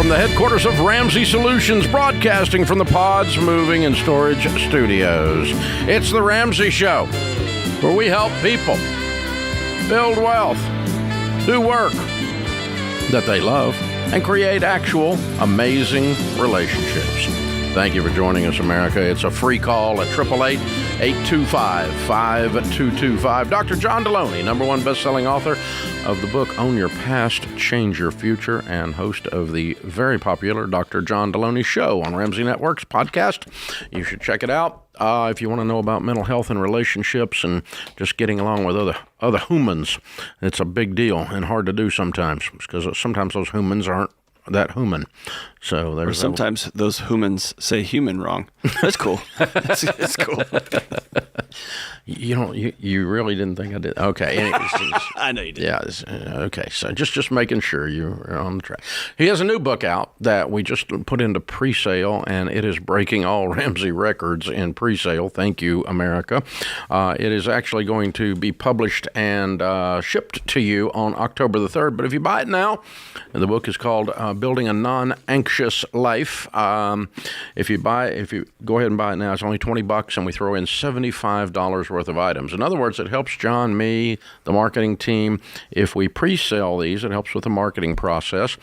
from the headquarters of Ramsey Solutions, broadcasting from the Pods Moving and Storage Studios. It's the Ramsey Show, where we help people build wealth, do work that they love, and create actual amazing relationships. Thank you for joining us, America. It's a free call at 888-825-5225. Dr. John Deloney, #1 best-selling author of the book Own Your Past, Change Your Future, and host of the very popular Dr. John Deloney Show on Ramsey Network's podcast. You should check it out if you want to know about mental health and relationships and just getting along with other humans. It's a big deal and hard to do sometimes because sometimes those humans aren't that human. So there's sometimes those humans say human wrong. That's cool. It's cool. You really didn't think I did. Okay. Anyways, I know you did. Yeah. Okay. So just making sure you're on the track. He has a new book out that we just put into pre-sale, and it is breaking all Ramsey records in pre-sale. Thank you, America. It is actually going to be published and shipped to you on October the 3rd. But if you buy it now, the book is called Building a Non-Anxious Life. If you go ahead and buy it now, it's only $20, and we throw in $75 worth of items. In other words, it helps John, me, the marketing team. If we pre-sell these, it helps with the marketing process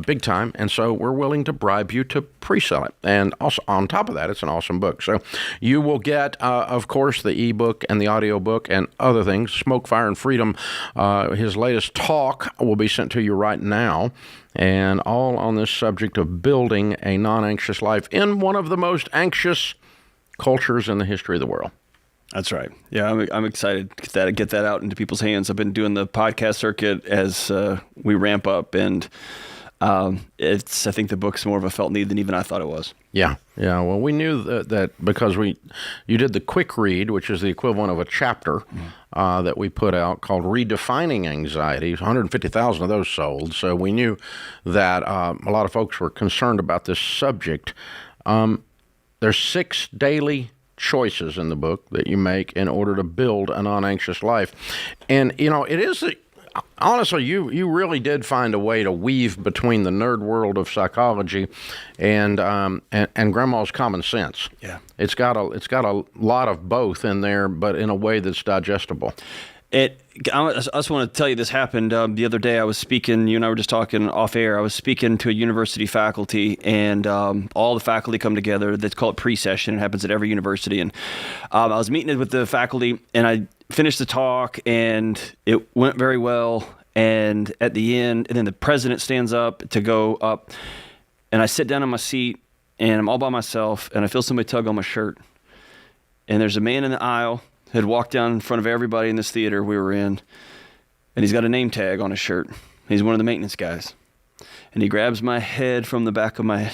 big time. And so we're willing to bribe you to pre-sell it. And also on top of that, it's an awesome book. So you will get, of course, the ebook and the audio book and other things. Smoke, Fire, and Freedom. His latest talk will be sent to you right now. And all on this subject of building a non-anxious life in one of the most anxious cultures in the history of the world. That's right. Yeah, I'm excited to get that out into people's hands. I've been doing the podcast circuit as we ramp up, and I think the book's more of a felt need than even I thought it was. Yeah. Well, we knew that because you did the quick read, which is the equivalent of a chapter that we put out called Redefining Anxiety. 150,000 of those sold. So we knew that a lot of folks were concerned about this subject. There's 6 daily choices in the book that you make in order to build a non-anxious life. And, it is... Honestly, you really did find a way to weave between the nerd world of psychology and grandma's common sense. Yeah, it's got a lot of both in there, but in a way that's digestible. I just want to tell you this happened the other day. I was speaking, you and I were just talking off air. I was speaking to a university faculty, and all the faculty come together. That's called pre-session. It happens at every university. And I was meeting with the faculty, and I finished the talk, and it went very well. And at the end, and then the president stands up to go up, and I sit down in my seat, and I'm all by myself, and I feel somebody tug on my shirt. And there's a man in the aisle had walked down in front of everybody in this theater we were in, and he's got a name tag on his shirt. He's one of the maintenance guys. And he grabs my head from the back of my,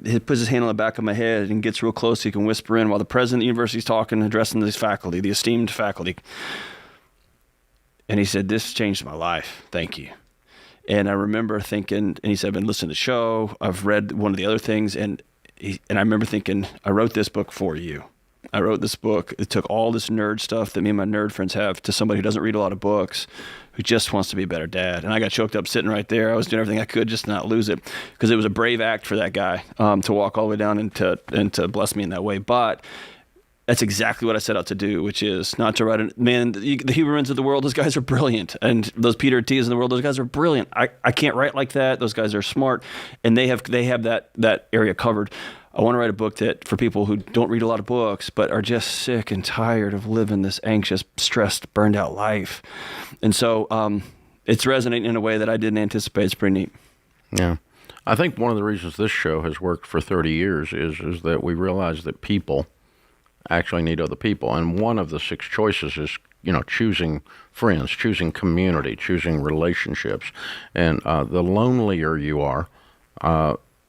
he puts his hand on the back of my head and gets real close so he can whisper in while the president of the university is talking, addressing this faculty, the esteemed faculty. And he said, "This changed my life. Thank you." And I remember thinking, and he said, "I've been listening to the show. I've read one of the other things." And I remember thinking, I wrote this book for you. I wrote this book. It took all this nerd stuff that me and my nerd friends have to somebody who doesn't read a lot of books, who just wants to be a better dad. And I got choked up sitting right there. I was doing everything I could just not lose it, because it was a brave act for that guy to walk all the way down and to bless me in that way. But that's exactly what I set out to do, which is not to write the Hubermans of the world, those guys are brilliant. And those Peter T's in the world, those guys are brilliant. I can't write like that. Those guys are smart, and they have that area covered. I want to write a book that for people who don't read a lot of books, but are just sick and tired of living this anxious, stressed, burned out life. And so it's resonating in a way that I didn't anticipate. It's pretty neat. Yeah. I think one of the reasons this show has worked for 30 years is that we realize that people actually need other people. And one of the 6 choices is, choosing friends, choosing community, choosing relationships. And the lonelier you are,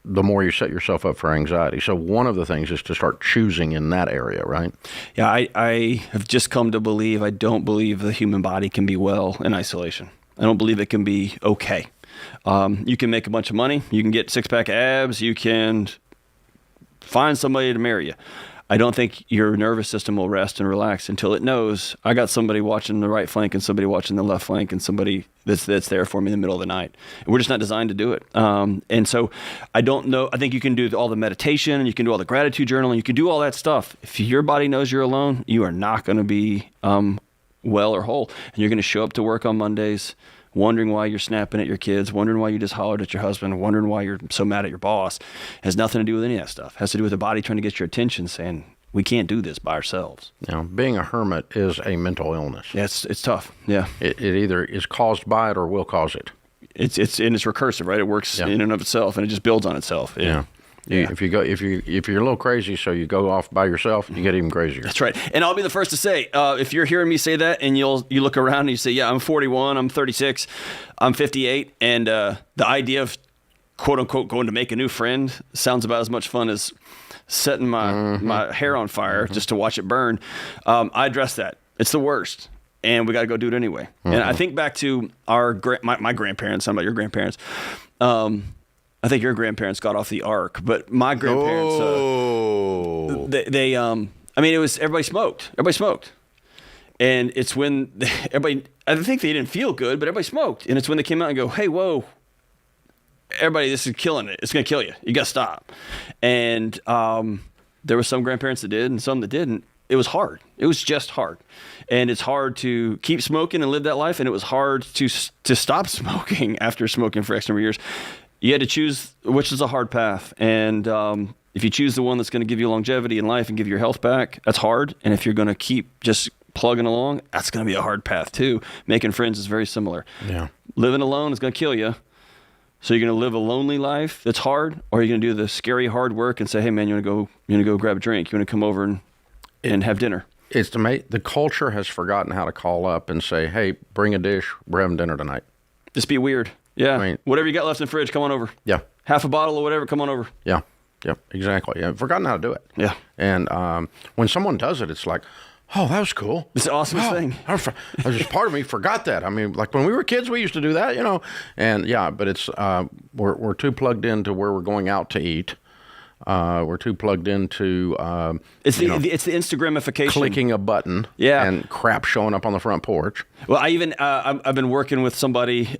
the more you set yourself up for anxiety. So one of the things is to start choosing in that area, right? Yeah, I have just come to believe, I don't believe the human body can be well in isolation. I don't believe it can be okay. You can make a bunch of money. You can get 6-pack abs. You can find somebody to marry you. I don't think your nervous system will rest and relax until it knows I got somebody watching the right flank and somebody watching the left flank and somebody that's there for me in the middle of the night. And we're just not designed to do it. And so I don't know. I think you can do all the meditation and you can do all the gratitude journaling. You can do all that stuff. If your body knows you're alone, you are not going to be well or whole. And you're going to show up to work on Mondays wondering why you're snapping at your kids, wondering why you just hollered at your husband, wondering why you're so mad at your boss. It has nothing to do with any of that stuff. It has to do with the body trying to get your attention, saying, we can't do this by ourselves. Now, being a hermit is a mental illness. Yeah, it's tough. Yeah. It either is caused by it or will cause it. It's recursive, right? It works in and of itself, and it just builds on itself. Yeah. If you're a little crazy, so you go off by yourself, you get even crazier. That's right. And I'll be the first to say, if you're hearing me say that, and you look around and you say, yeah, I'm 41, I'm 36, I'm 58, and the idea of quote unquote going to make a new friend sounds about as much fun as setting my hair on fire just to watch it burn. I address that. It's the worst. And we got to go do it anyway. And I think back to my grandparents, I'm about your grandparents. I think your grandparents got off the ark, but my grandparents, it was, everybody smoked. And it's when I think they didn't feel good, but everybody smoked. And it's when they came out and go, hey, whoa, everybody, this is killing it. It's going to kill you. You got to stop. And there were some grandparents that did and some that didn't. It was hard. It was just hard. And it's hard to keep smoking and live that life. And it was hard to stop smoking after smoking for X number of years. You had to choose which is a hard path. And if you choose the one that's going to give you longevity in life and give your health back, that's hard. And if you're going to keep just plugging along, that's going to be a hard path too. Making friends is very similar. Yeah. Living alone is going to kill you. So you're going to live a lonely life that's hard, or you're going to do the scary hard work and say, hey man, you want to go grab a drink? You want to come over and have dinner? It's the culture has forgotten how to call up and say, hey, bring a dish. We're having dinner tonight. Just be weird. Yeah. I mean, whatever you got left in the fridge, come on over. Yeah. Half a bottle or whatever, come on over. Yeah. Yep. Exactly. Yeah. Forgotten how to do it. Yeah. And when someone does it, it's like, oh, that was cool. It's the awesomest thing. Just part of me forgot that. I mean, like when we were kids, we used to do that, And yeah, but it's we're too plugged into where we're going out to eat. We're too plugged into it's the Instagramification, clicking a button, and crap showing up on the front porch. Well, I've been working with somebody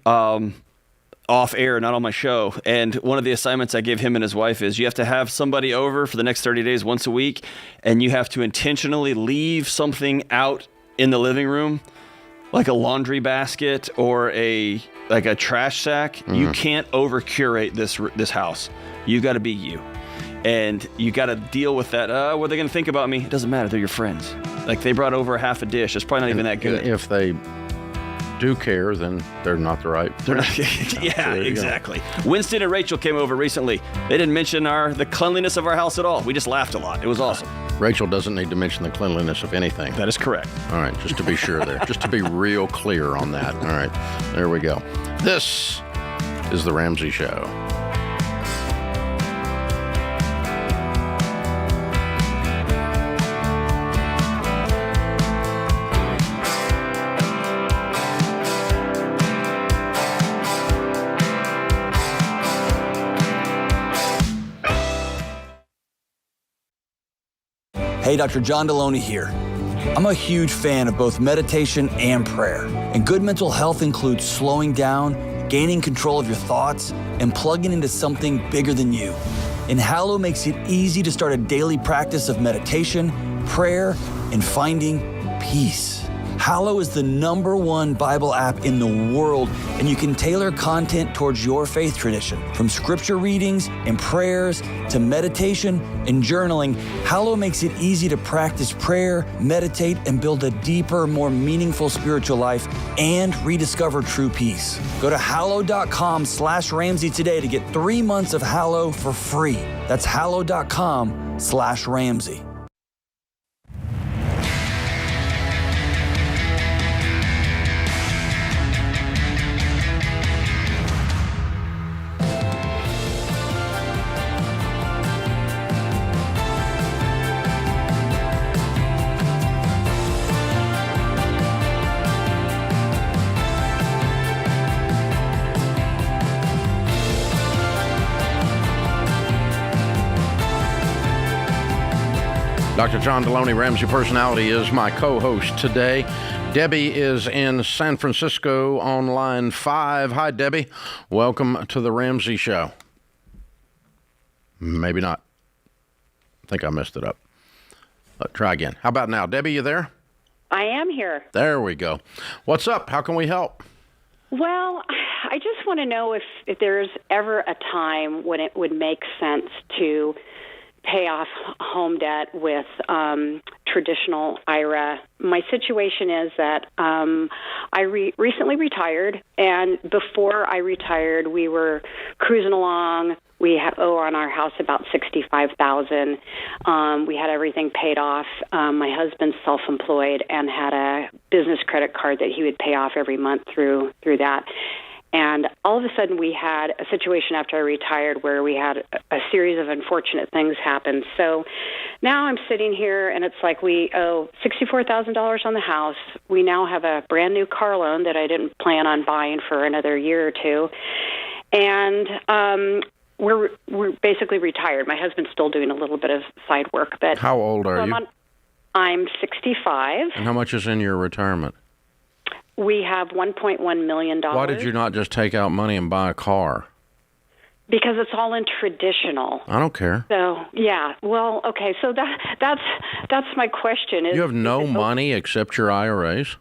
off air, not on my show, and one of the assignments I gave him and his wife is you have to have somebody over for the next 30 days once a week, and you have to intentionally leave something out in the living room, like a laundry basket or a trash sack. Mm-hmm. You can't over curate this house. You got to be you. And you got to deal with that. What are they going to think about me? It doesn't matter. They're your friends. Like they brought over half a dish. It's probably not even that good. If they do care, then they're not the right. They're not, yeah, exactly. Winston and Rachel came over recently. They didn't mention the cleanliness of our house at all. We just laughed a lot. It was awesome. Rachel doesn't need to mention the cleanliness of anything. That is correct. All right, just to be sure there. Just to be real clear on that. All right, there we go. This is The Ramsey Show. Hey, Dr. John Deloney here. I'm a huge fan of both meditation and prayer. And good mental health includes slowing down, gaining control of your thoughts, and plugging into something bigger than you. And Hallow makes it easy to start a daily practice of meditation, prayer, and finding peace. Hallow is the #1 Bible app in the world, and you can tailor content towards your faith tradition. From scripture readings and prayers to meditation and journaling, Hallow makes it easy to practice prayer, meditate, and build a deeper, more meaningful spiritual life and rediscover true peace. Go to hallow.com/Ramsey today to get 3 months of Hallow for free. That's hallow.com/Ramsey. Dr. John Deloney, Ramsey Personality, is my co-host today. Debbie is in San Francisco on line 5. Hi, Debbie. Welcome to the Ramsey Show. Maybe not. I think I messed it up. Try again. How about now? Debbie, you there? I am here. There we go. What's up? How can we help? Well, I just want to know if there's ever a time when it would make sense to pay off home debt with traditional IRA. My situation is that I recently retired, and before I retired, we were cruising along. We owe on our house about $65,000. We had everything paid off. My husband's self-employed and had a business credit card that he would pay off every month through that. And all of a sudden, we had a situation after I retired where we had a series of unfortunate things happen. So now I'm sitting here, and it's like we owe $64,000 on the house. We now have a brand new car loan that I didn't plan on buying for another year or two. And we're basically retired. My husband's still doing a little bit of side work. But how old are you? I'm 65. And how much is in your retirement? We have $1.1 million. Why did you not just take out money and buy a car? Because it's all in traditional. I don't care. So, yeah. Well, okay. So that's my question. You have no money except your IRAs?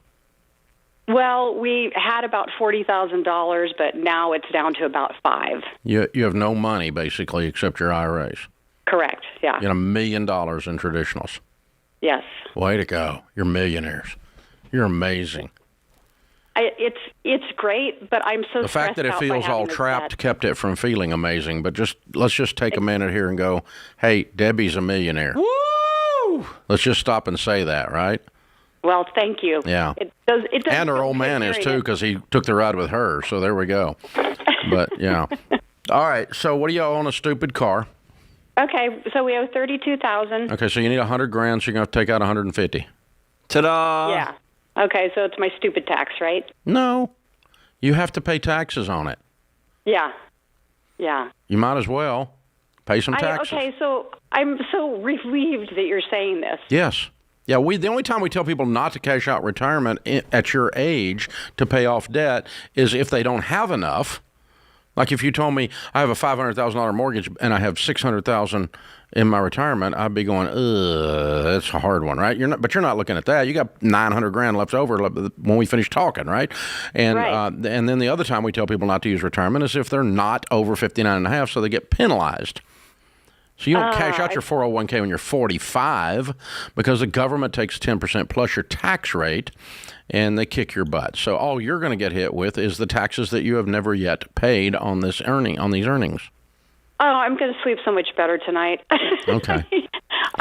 Well, we had about $40,000, but now it's down to about $5,000. You have no money, basically, except your IRAs? Correct, yeah. You got $1 million in traditionals? Yes. Way to go. You're millionaires. You're amazing. It's great, but I'm so the fact that it feels all trapped kept it from feeling amazing. But let's just take a minute here and go, hey, Debbie's a millionaire. Woo! Let's just stop and say that, right? Well, thank you. Yeah. It does and her old man is too, because he took the ride with her. So there we go. But yeah. All right. So what do you owe on a stupid car? Okay. So we owe $32,000. Okay. So you need $100,000. So you're going to take out $150,000. Ta-da! Yeah. Okay, so it's my stupid tax, right? No. You have to pay taxes on it. Yeah. Yeah. You might as well pay some taxes. Okay, so I'm so relieved that you're saying this. Yes. Yeah, the only time we tell people not to cash out retirement at your age to pay off debt is if they don't have enough. Like if you told me I have a $500,000 mortgage and I have $600,000 in my retirement, I'd be going, that's a hard one, right? But you're not looking at that. You got $900,000 left over when we finish talking, right? And right. And then the other time we tell people not to use retirement is if they're not over 59 and a half, so they get penalized. So you don't cash out your 401k when you're 45 because the government takes 10% plus your tax rate and they kick your butt. So all you're going to get hit with is the taxes that you have never yet paid on these earnings. Oh, I'm going to sleep so much better tonight. Okay.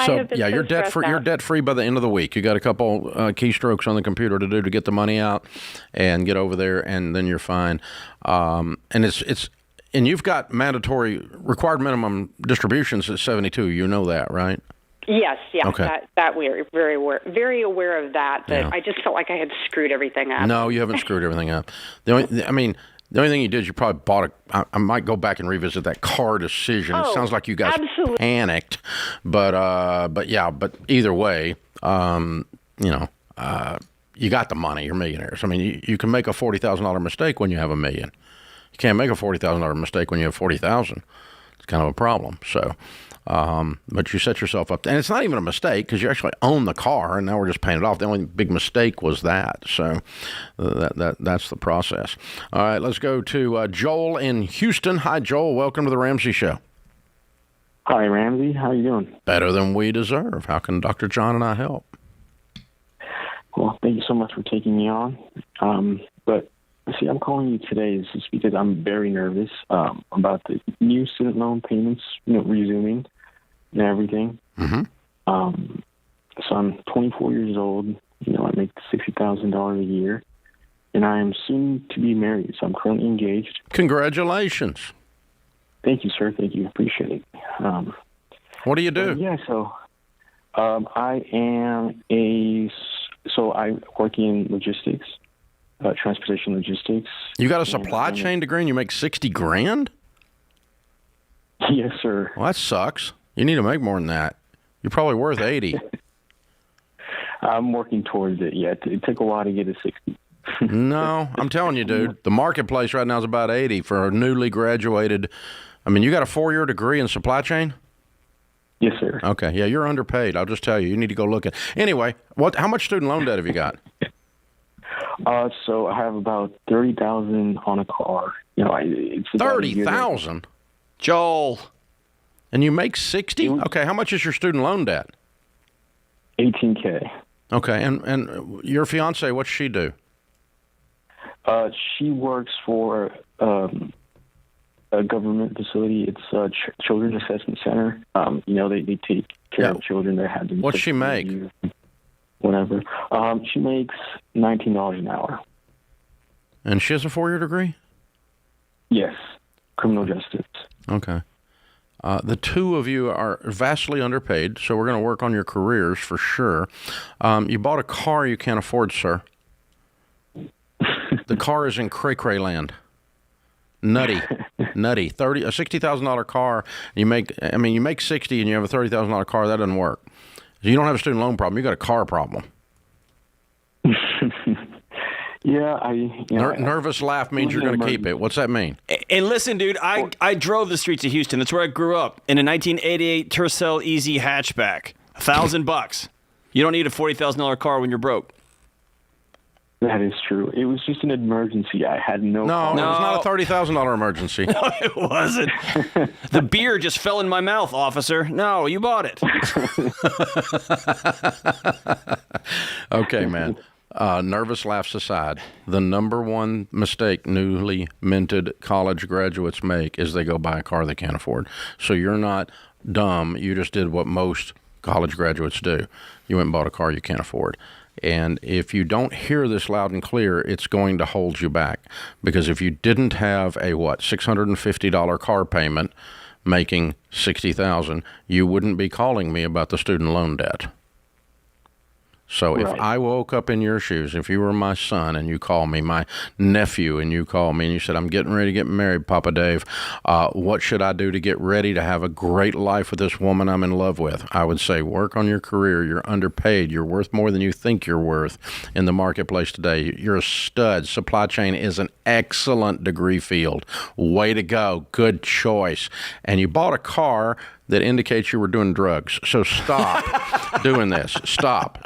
So yeah, you're debt free. You're debt free by the end of the week. You got a couple keystrokes on the computer to do to get the money out and get over there, and then you're fine. And you've got mandatory required minimum distributions at 72. You know that, right? Yes, yeah. Okay. That we're very aware of that. But yeah. I just felt like I had screwed everything up. No, you haven't screwed everything up. The only thing you did is you probably bought I might go back and revisit that car decision. It sounds like you guys panicked, but either way, you got the money. You're millionaires. I mean, you can make a $40,000 mistake when you have $1 million. You can't make a $40,000 mistake when you have $40,000. It's kind of a problem. So, but you set yourself up, and it's not even a mistake because you actually own the car, and now we're just paying it off. The only big mistake was that. So that's the process. All right, let's go to Joel in Houston. Hi, Joel. Welcome to the Ramsey Show. Hi, Ramsey. How are you doing? Better than we deserve. How can Dr. John and I help? Well, thank you so much for taking me on. But see, I'm calling you today just because I'm very nervous about the new student loan payments, resuming and everything. Mm-hmm. So I'm 24 years old. I make $60,000 a year, and I am soon to be married. So I'm currently engaged. Congratulations. Thank you, sir. Thank you. Appreciate it. What do you do? I work in logistics. Transportation logistics. You got a supply chain degree and you make $60,000? Yes, sir. Well, that sucks. You need to make more than that. You're probably worth 80. I'm working towards it. Yeah, it took a while to get to 60. No, I'm telling you, dude, the marketplace right now is about 80 for a newly graduated. I mean, you got a 4-year degree in supply chain? Yes, sir. Okay, yeah, you're underpaid. I'll just tell you. You need to go look at. Anyway, how much student loan debt have you got? So I have about $30,000 on a car. You know, it's about $30,000. Joel. And you make 60? Okay, how much is your student loan debt? $18K. Okay, and your fiance, what's she do? She works for a government facility. It's a Children's Assessment Center. You know, they take care of children that have. What's she make? Whatever. She makes $19 an hour. And she has a 4-year degree? Yes, criminal justice. Okay. The two of you are vastly underpaid, so we're going to work on your careers for sure. You bought a car you can't afford, sir. The car is in cray-cray land. Nutty. A $60,000 car. You make 60 and you have a $30,000 car. That doesn't work. You don't have a student loan problem. You got a car problem. Yeah, nervous laugh means you're going to keep it. What's that mean? And listen, dude, I drove the streets of Houston. That's where I grew up in a 1988 Tercel Easy hatchback. $1,000. You don't need a $40,000 car when you're broke. That is true. It was just an emergency. I had no. No, it was not a $30,000 emergency. No, it wasn't. The beer just fell in my mouth, officer. No, you bought it. Okay, man. Nervous laughs aside, the number one mistake newly minted college graduates make is they go buy a car they can't afford. So you're not dumb. You just did what most college graduates do. You went and bought a car you can't afford. And if you don't hear this loud and clear, it's going to hold you back. Because if you didn't have a, $650 car payment making $60,000, you wouldn't be calling me about the student loan debt. So right. If I woke up in your shoes, if you were my son and you call me, my nephew, and you call me and you said, I'm getting ready to get married, Papa Dave, what should I do to get ready to have a great life with this woman I'm in love with? I would say, work on your career. You're underpaid. You're worth more than you think you're worth in the marketplace today. You're a stud. Supply chain is an excellent degree field. Way to go. Good choice. And you bought a car that indicates you were doing drugs. So stop doing this. Stop.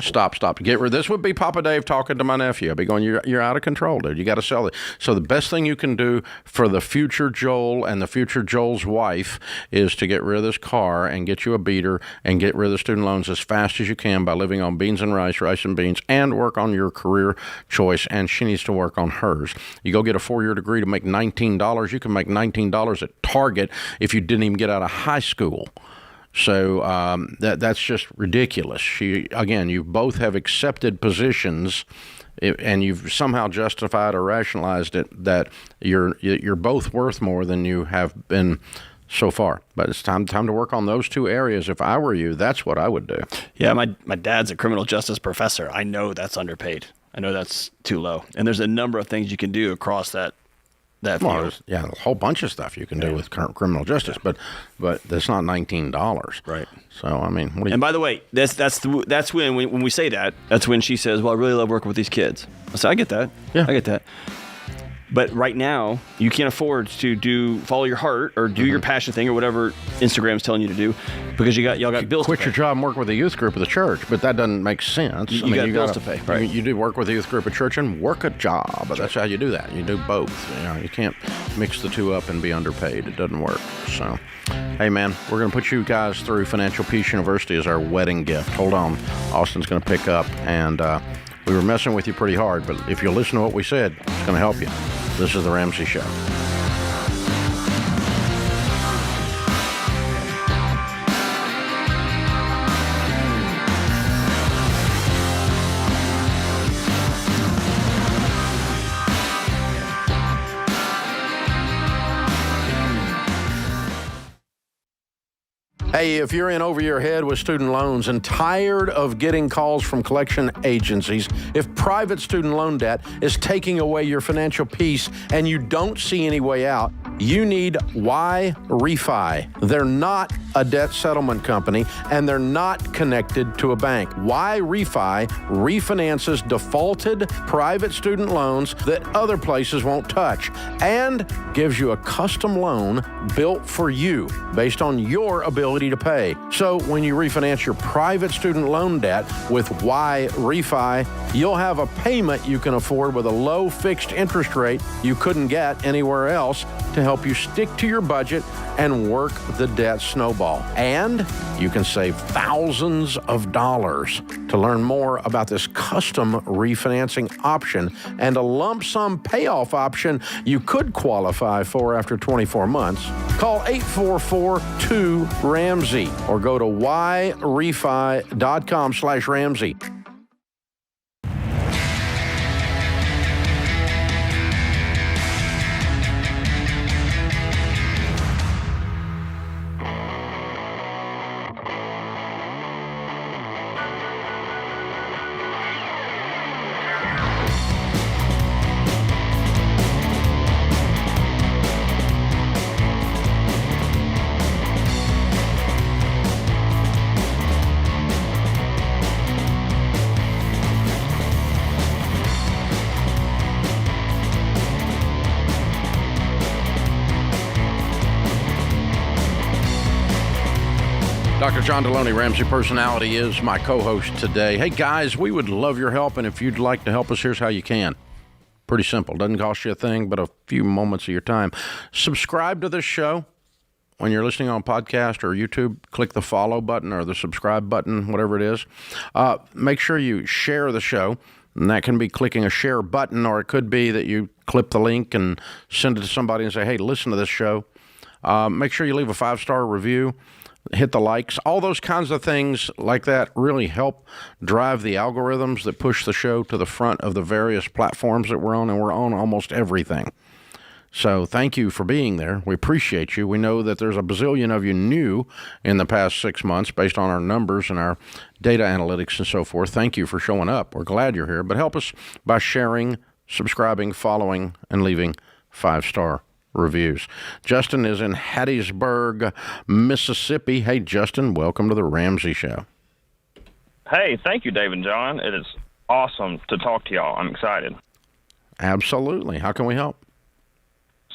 Get rid. This would be Papa Dave talking to my nephew. I'd be going, you're out of control, dude. You got to sell it. So the best thing you can do for the future Joel and the future Joel's wife is to get rid of this car and get you a beater and get rid of the student loans as fast as you can by living on beans and rice and beans, and work on your career choice. And she needs to work on hers. You go get a 4-year degree to make $19. You can make $19 at Target if you didn't even get out of high school. So that's just ridiculous. You both have accepted positions, and you've somehow justified or rationalized it that you're both worth more than you have been so far. But it's time to work on those two areas. If I were you, that's what I would do. Yeah, my dad's a criminal justice professor. I know that's underpaid. I know that's too low. And there's a number of things you can do across that field. Yeah, a whole bunch of stuff you can do with criminal justice, but that's not $19. Right. So I mean, what do you? And by the way, that's when we say that, that's when she says, "Well, I really love working with these kids." So I get that. Yeah, I get that. But right now, you can't afford to follow your heart or do your passion thing or whatever Instagram's telling you to do, because y'all got bills quit to pay. your job and work with a youth group of the church, but that doesn't make sense. You got bills to pay. Right. You do work with a youth group of church and work a job. But that's how you do that. You do both. You can't mix the two up and be underpaid. It doesn't work. So, hey man, we're going to put you guys through Financial Peace University as our wedding gift. Hold on, Austin's going to pick up, and we were messing with you pretty hard, but if you listen to what we said, it's going to help you. This is the Ramsey Show. Hey, if you're in over your head with student loans and tired of getting calls from collection agencies, if private student loan debt is taking away your financial peace and you don't see any way out, you need Y Refi. They're not a debt settlement company, and they're not connected to a bank. Y Refi refinances defaulted private student loans that other places won't touch and gives you a custom loan built for you based on your ability to pay. So when you refinance your private student loan debt with Y Refi, you'll have a payment you can afford with a low fixed interest rate you couldn't get anywhere else to help you stick to your budget and work the debt snowball. And you can save thousands of dollars. To learn more about this custom refinancing option and a lump sum payoff option you could qualify for after 24 months, call 844-2-RAMSEY or go to yrefi.com/Ramsey. Dr. John Deloney, Ramsey Personality, is my co-host today. Hey, guys, we would love your help, and if you'd like to help us, here's how you can. Pretty simple. Doesn't cost you a thing, but a few moments of your time. Subscribe to this show. When you're listening on podcast or YouTube, click the follow button or the subscribe button, whatever it is. Make sure you share the show, and that can be clicking a share button, or it could be that you clip the link and send it to somebody and say, hey, listen to this show. Make sure you leave a 5-star review. Hit the likes. All those kinds of things like that really help drive the algorithms that push the show to the front of the various platforms that we're on, and we're on almost everything. So thank you for being there. We appreciate you. We know that there's a bazillion of you new in the past 6 months based on our numbers and our data analytics and so forth. Thank you for showing up. We're glad you're here, but help us by sharing, subscribing, following, and leaving 5-star reviews. Justin is in Hattiesburg, Mississippi. Hey, Justin, welcome to the Ramsey Show. Hey, thank you, Dave and John. It is awesome to talk to y'all. I'm excited. Absolutely. How can we help?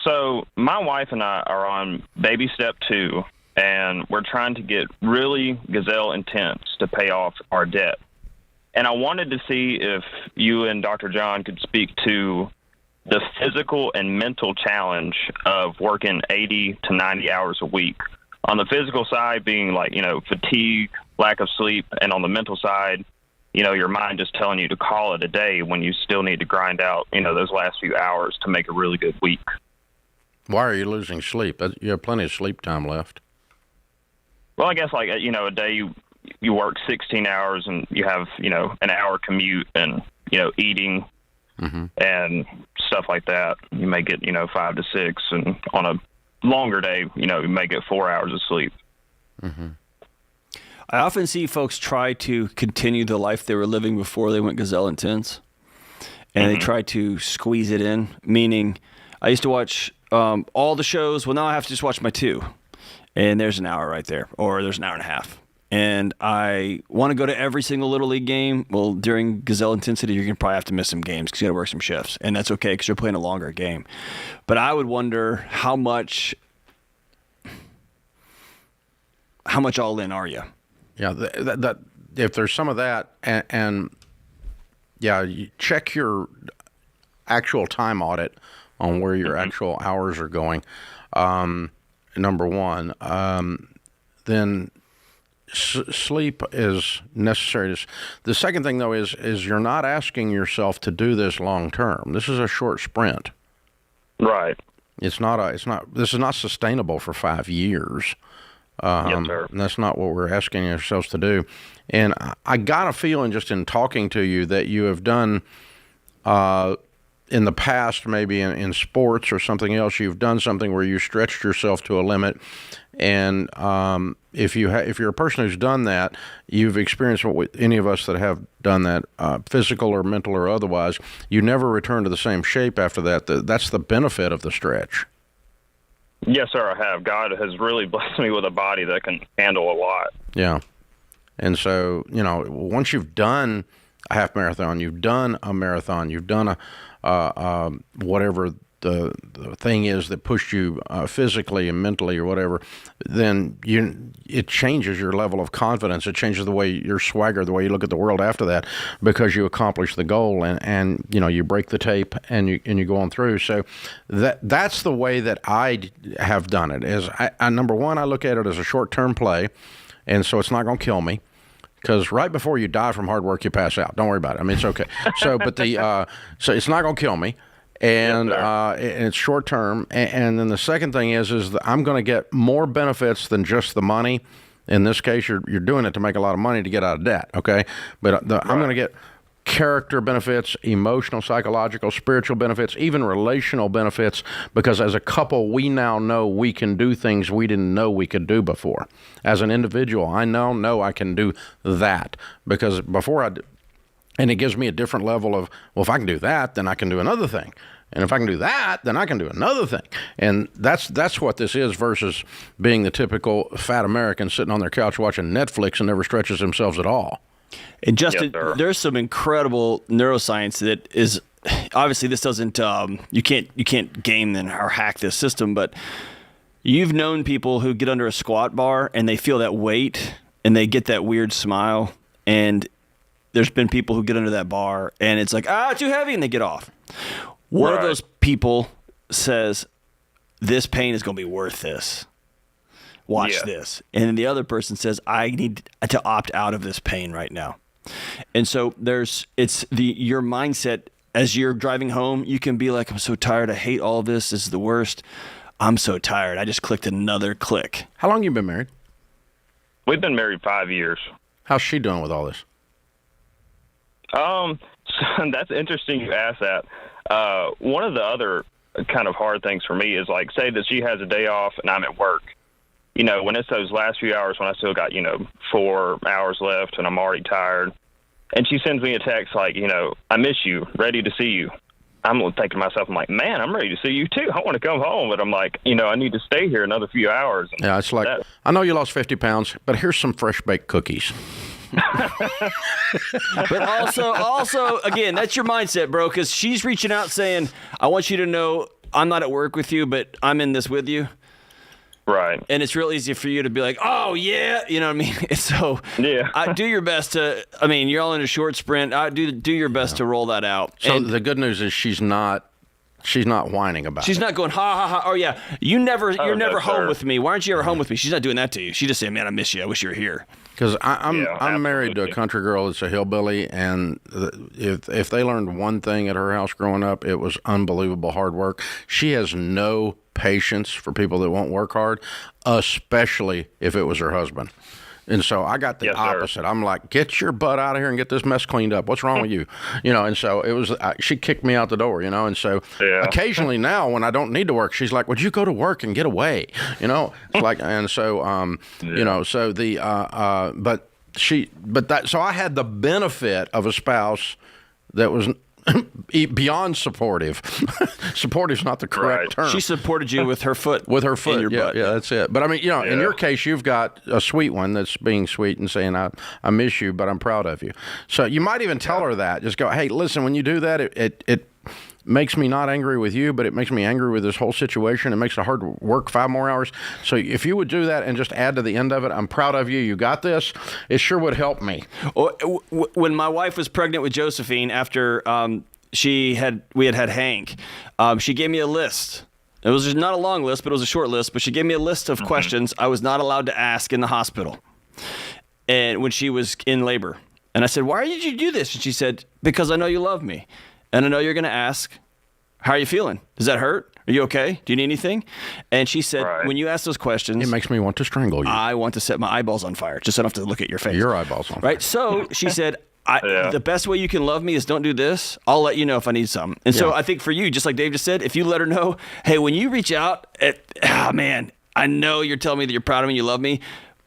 So my wife and I are on baby step 2, and we're trying to get really gazelle intense to pay off our debt. And I wanted to see if you and Dr. John could speak to the physical and mental challenge of working 80 to 90 hours a week. On the physical side being like, fatigue, lack of sleep, and on the mental side, your mind just telling you to call it a day when you still need to grind out, those last few hours to make a really good week. Why are you losing sleep? You have plenty of sleep time left. Well, I guess a day you work 16 hours and you have, an hour commute and, eating, and stuff like that. You may get, 5 to 6, and on a longer day, you may get 4 hours of sleep. I often see folks try to continue the life they were living before they went gazelle intense, and they try to squeeze it in, meaning I used to watch all the shows. Well, now I have to just watch my 2, and there's an hour right there, or there's an hour and a half. And I want to go to every single Little League game. Well, during gazelle intensity, you're going to probably have to miss some games because you got to work some shifts. And that's okay because you're playing a longer game. But I would wonder how much all in are you? Yeah, that if there's some of that, and you check your actual time audit on where your actual hours are going, number one. Then sleep is necessary. The second thing, though, is you're not asking yourself to do this long term. This is a short sprint. Right. This is not sustainable for 5 years. Yes, sir. And that's not what we're asking ourselves to do. And I got a feeling just in talking to you that you have done in the past, maybe in sports or something else, you've done something where you stretched yourself to a limit. And if you're a person who's done that, you've experienced what any of us that have done that, physical or mental or otherwise, you never return to the same shape after that. That's the benefit of the stretch. Yes, sir, I have. God has really blessed me with a body that can handle a lot. Yeah. And so, once you've done a half marathon, you've done a marathon, you've done a whatever the thing is that pushed you physically and mentally or whatever, then it changes your level of confidence. It changes the way your swagger, the way you look at the world after that, because you accomplish the goal and you break the tape and you go on through. So that's the way that I have done it. Is number one, I look at it as a short-term play, and so it's not going to kill me. Because right before you die from hard work, you pass out. Don't worry about it. I mean, it's okay. So it's not going to kill me. And and it's short term. And then the second thing is that I'm going to get more benefits than just the money. In this case, you're doing it to make a lot of money to get out of debt, okay? But I'm going to get character benefits, emotional, psychological, spiritual benefits, even relational benefits, because as a couple, we now know we can do things we didn't know we could do before. As an individual, I now know I can do that, because before and it gives me a different level of, well, if I can do that, then I can do another thing. And if I can do that, then I can do another thing. And that's what this is versus being the typical fat American sitting on their couch watching Netflix and never stretches themselves at all. And Justin, there's some incredible neuroscience that is obviously this doesn't you can't game or hack this system, but you've known people who get under a squat bar and they feel that weight and they get that weird smile, and there's been people who get under that bar and it's like, too heavy, and they get off. One of those people says, this pain is going to be worth this. Watch this. And then the other person says, I need to opt out of this pain right now. And so your mindset as you're driving home, you can be like, I'm so tired. I hate all this. This is the worst. I'm so tired. I just clicked another click. How long you been married? We've been married 5 years. How's she doing with all this? That's interesting you asked that. One of the other kind of hard things for me is, like, say that she has a day off and I'm at work. When it's those last few hours when I still got, 4 hours left and I'm already tired, and she sends me a text like, I miss you, ready to see you. I'm thinking to myself, I'm like, man, I'm ready to see you too. I want to come home, but I'm like, I need to stay here another few hours. And yeah, it's like, I know you lost 50 pounds, but here's some fresh baked cookies. But also, again, that's your mindset, bro, because she's reaching out saying, I want you to know I'm not at work with you, but I'm in this with you. Right. And it's real easy for you to be like, oh, yeah. You know what I mean? So do your best to, you're all in a short sprint. Do your best to roll that out. So the good news is she's not whining about it. She's not going, ha, ha, ha. Oh, yeah. You're never home with me. Why aren't you ever home with me? She's not doing that to you. She just saying, man, I miss you. I wish you were here. Because I'm married to a country girl that's a hillbilly, and if they learned one thing at her house growing up, it was unbelievable hard work. She has no patience for people that won't work hard, especially if it was her husband. And so I got the opposite. I'm like, get your butt out of here and get this mess cleaned up. What's wrong with you? And so it was, she kicked me out the door, and so occasionally now when I don't need to work, she's like, would you go to work and get away? It's like, and so, so so I had the benefit of a spouse that was beyond supportive. Supportive is not the correct term. She supported you with her foot. With her foot. In your butt. Yeah, that's it. But in your case, you've got a sweet one that's being sweet and saying, I miss you, but I'm proud of you. So you might even tell her that. Just go, hey, listen, when you do that, it makes me not angry with you, but it makes me angry with this whole situation. It makes it hard to work 5 more hours. So if you would do that and just add to the end of it, I'm proud of you. You got this. It sure would help me. When my wife was pregnant with Josephine, after we had Hank, she gave me a list. It was just not a long list, but it was a short list. But she gave me a list of questions I was not allowed to ask in the hospital, and when she was in labor. And I said, why did you do this? And she said, because I know you love me. And I know you're going to ask, how are you feeling? Does that hurt? Are you okay? Do you need anything? And she said, when you ask those questions, it makes me want to strangle you. I want to set my eyeballs on fire, just so I don't have to look at your face. Your eyeballs on fire. Right? So she said, the best way you can love me is don't do this. I'll let you know if I need something. And so I think for you, just like Dave just said, if you let her know, hey, when you reach out, man, I know you're telling me that you're proud of me, you love me,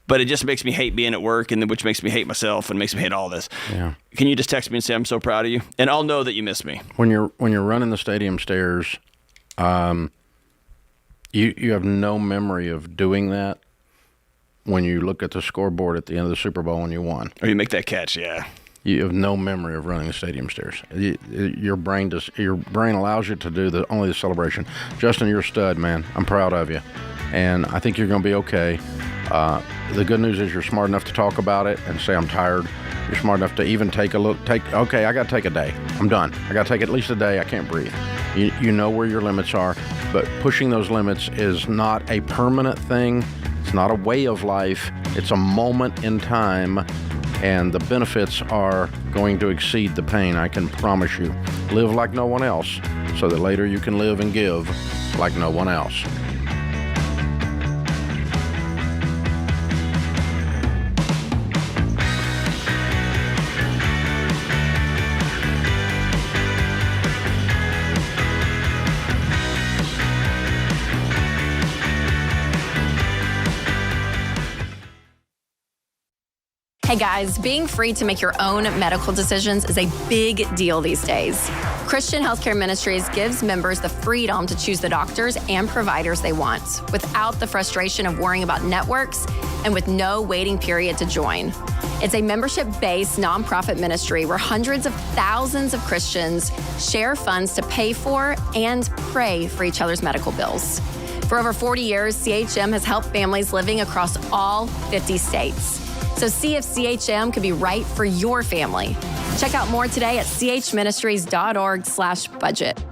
but it just makes me hate being at work, and which makes me hate myself and makes me hate all this. Yeah. Can you just text me and say, I'm so proud of you? And I'll know that you miss me. When you're running the stadium stairs, You have no memory of doing that when you look at the scoreboard at the end of the Super Bowl and you won. Or you make that catch, yeah. You have no memory of running the stadium stairs. Your brain allows you to do only the celebration. Justin, you're a stud, man. I'm proud of you, and I think you're going to be okay. The good news is you're smart enough to talk about it and say I'm tired. You're smart enough to even okay, I got to take a day. I'm done. I got to take at least a day. I can't breathe. You know where your limits are, but pushing those limits is not a permanent thing. It's not a way of life. It's a moment in time, and the benefits are going to exceed the pain, I can promise you. Live like no one else, so that later you can live and give like no one else. Hey guys, being free to make your own medical decisions is a big deal these days. Christian Healthcare Ministries gives members the freedom to choose the doctors and providers they want without the frustration of worrying about networks and with no waiting period to join. It's a membership-based nonprofit ministry where hundreds of thousands of Christians share funds to pay for and pray for each other's medical bills. For over 40 years, CHM has helped families living across all 50 states. So see if CHM could be right for your family. Check out more today at chministries.org/budget.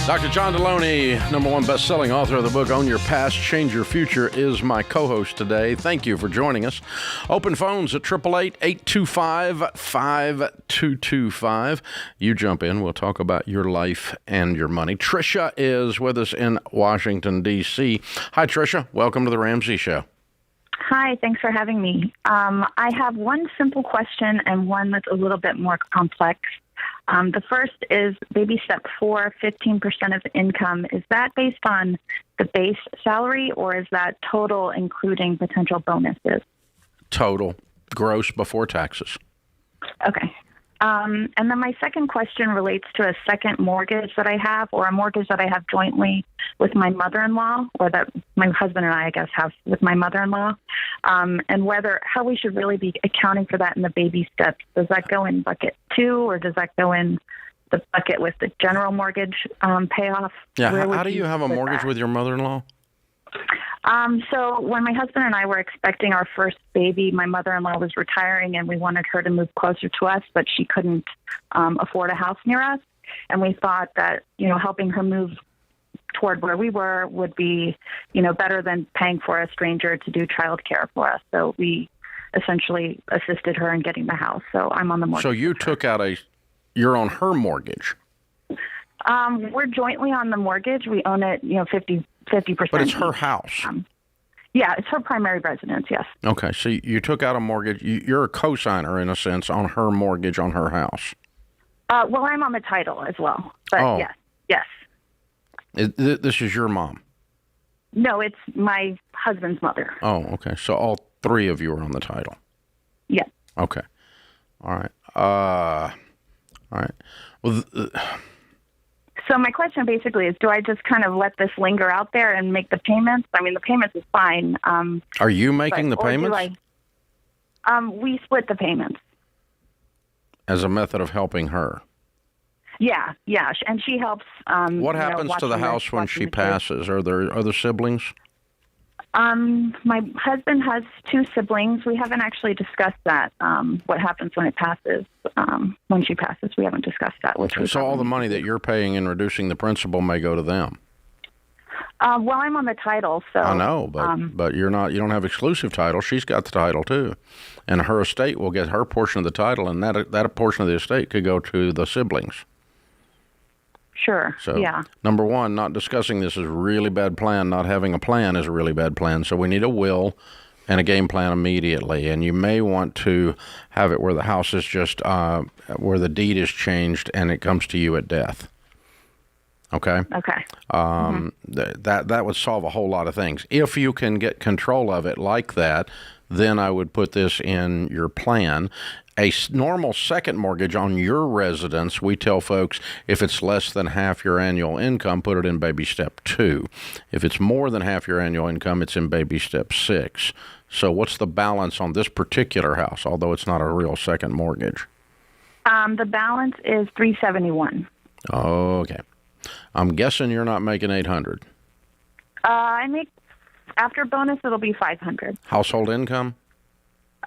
Dr. John Deloney, #1 best-selling author of the book Own Your Past, Change Your Future, is my co-host today. Thank you for joining us. Open phones at 888-825-5225. You jump in. We'll talk about your life and your money. Tricia is with us in Washington, D.C. Hi, Tricia. Welcome to the Ramsey Show. Hi, thanks for having me. I have one simple question and one that's a little bit more complex. The first is baby step 4, 15% of income. Is that based on the base salary, or is that total including potential bonuses? Total, gross before taxes. Okay. And then my second question relates to a second mortgage that I have, or a mortgage that I have jointly with my mother-in-law, or that my husband and I guess, have with my mother-in-law, and how we should really be accounting for that in the baby steps. Does that go in bucket 2, or does that go in the bucket with the general mortgage payoff? Yeah, how do you have a mortgage with your mother-in-law? So when my husband and I were expecting our first baby, my mother-in-law was retiring, and we wanted her to move closer to us, but she couldn't afford a house near us. And we thought that, helping her move toward where we were would be, better than paying for a stranger to do childcare for us. So we essentially assisted her in getting the house. So I'm on the mortgage. So you took out you're on her mortgage. We're jointly on the mortgage. We own it, 50%. But it's her house. Yeah, it's her primary residence, yes. Okay, so you took out a mortgage. You're a co-signer, in a sense, on her mortgage on her house. Well, I'm on the title as well. But yes. This is your mom? No, it's my husband's mother. Oh, okay. So all three of you are on the title? Yeah. Okay. All right. All right. Well, so my question basically is, do I just kind of let this linger out there and make the payments? I mean, the payments is fine. Are you making the payments? We split the payments. As a method of helping her? Yeah. And she helps. What happens to the house when she passes? Are there other siblings? My husband has 2 siblings. We haven't actually discussed that. What happens when it passes? When she passes, we haven't discussed that. So all the money that you're paying in reducing the principal may go to them. Well, I'm on the title, so I know, but you're not. You don't have exclusive title. She's got the title too, and her estate will get her portion of the title, and that portion of the estate could go to the siblings. Sure. So, yeah. Number one, not discussing this is a really bad plan. Not having a plan is a really bad plan. So we need a will and a game plan immediately. And you may want to have it where the house is just where the deed is changed and it comes to you at death. Okay. Okay. That would solve a whole lot of things. If you can get control of it like that, then I would put this in your plan. A normal second mortgage on your residence, we tell folks if it's less than half your annual income, put it in baby step 2. If it's more than half your annual income, it's in baby step 6. So what's the balance on this particular house, although it's not a real second mortgage? The balance is $371. Okay. I'm guessing you're not making $800. I make, after bonus, it'll be $500. Household income?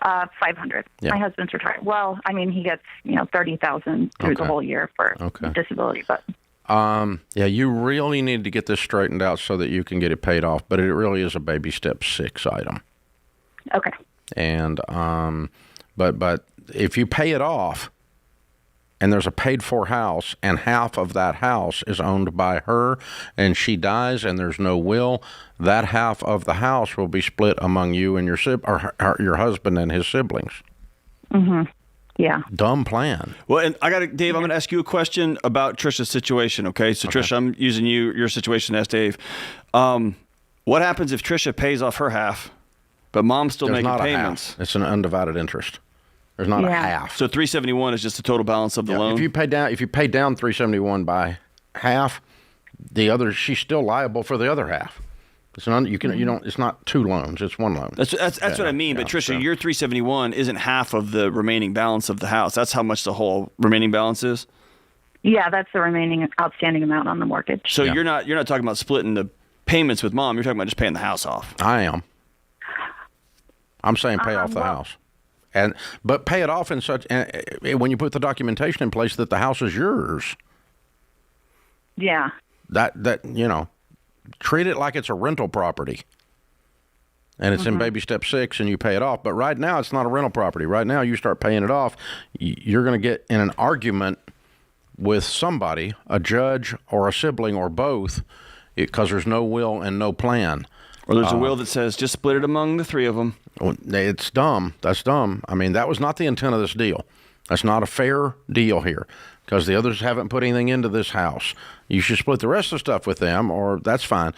$500. Yeah. My husband's retired. Well, I mean, he gets $30,000 through the whole year for disability. But yeah, you really need to get this straightened out so that you can get it paid off. But it really is a baby step 6 item. Okay. And but if you pay it off, and there's a paid-for house, and half of that house is owned by her, and she dies, and there's no will, that half of the house will be split among you and your your husband and his siblings. Mm-hmm. Yeah. Dumb plan. Well, and Dave, I'm going to ask you a question about Trisha's situation, okay? So, Trisha, I'm using your situation to ask Dave. What happens if Trisha pays off her half, but mom's still There's making not payments? A half. It's an undivided interest. There's not a half. So $371 is just the total balance of the loan. If you pay down $371 by half, the other she's still liable for the other half. It's it's not 2 loans, it's 1 loan. That's what I mean. But Trisha, your $371 isn't half of the remaining balance of the house. That's how much the whole remaining balance is. Yeah, that's the remaining outstanding amount on the mortgage. So you're not talking about splitting the payments with mom. You're talking about just paying the house off. I am. I'm saying pay off the house. But pay it off in such when you put the documentation in place that the house is yours. Yeah. That treat it like it's a rental property. And it's in baby step 6 and you pay it off. But right now it's not a rental property. Right now you start paying it off, you're going to get in an argument with somebody, a judge or a sibling or both, because there's no will and no plan. Or there's a will that says just split it among the 3 of them. It's dumb. That's dumb. I mean, that was not the intent of this deal. That's not a fair deal here because the others haven't put anything into this house. You should split the rest of the stuff with them, or that's fine.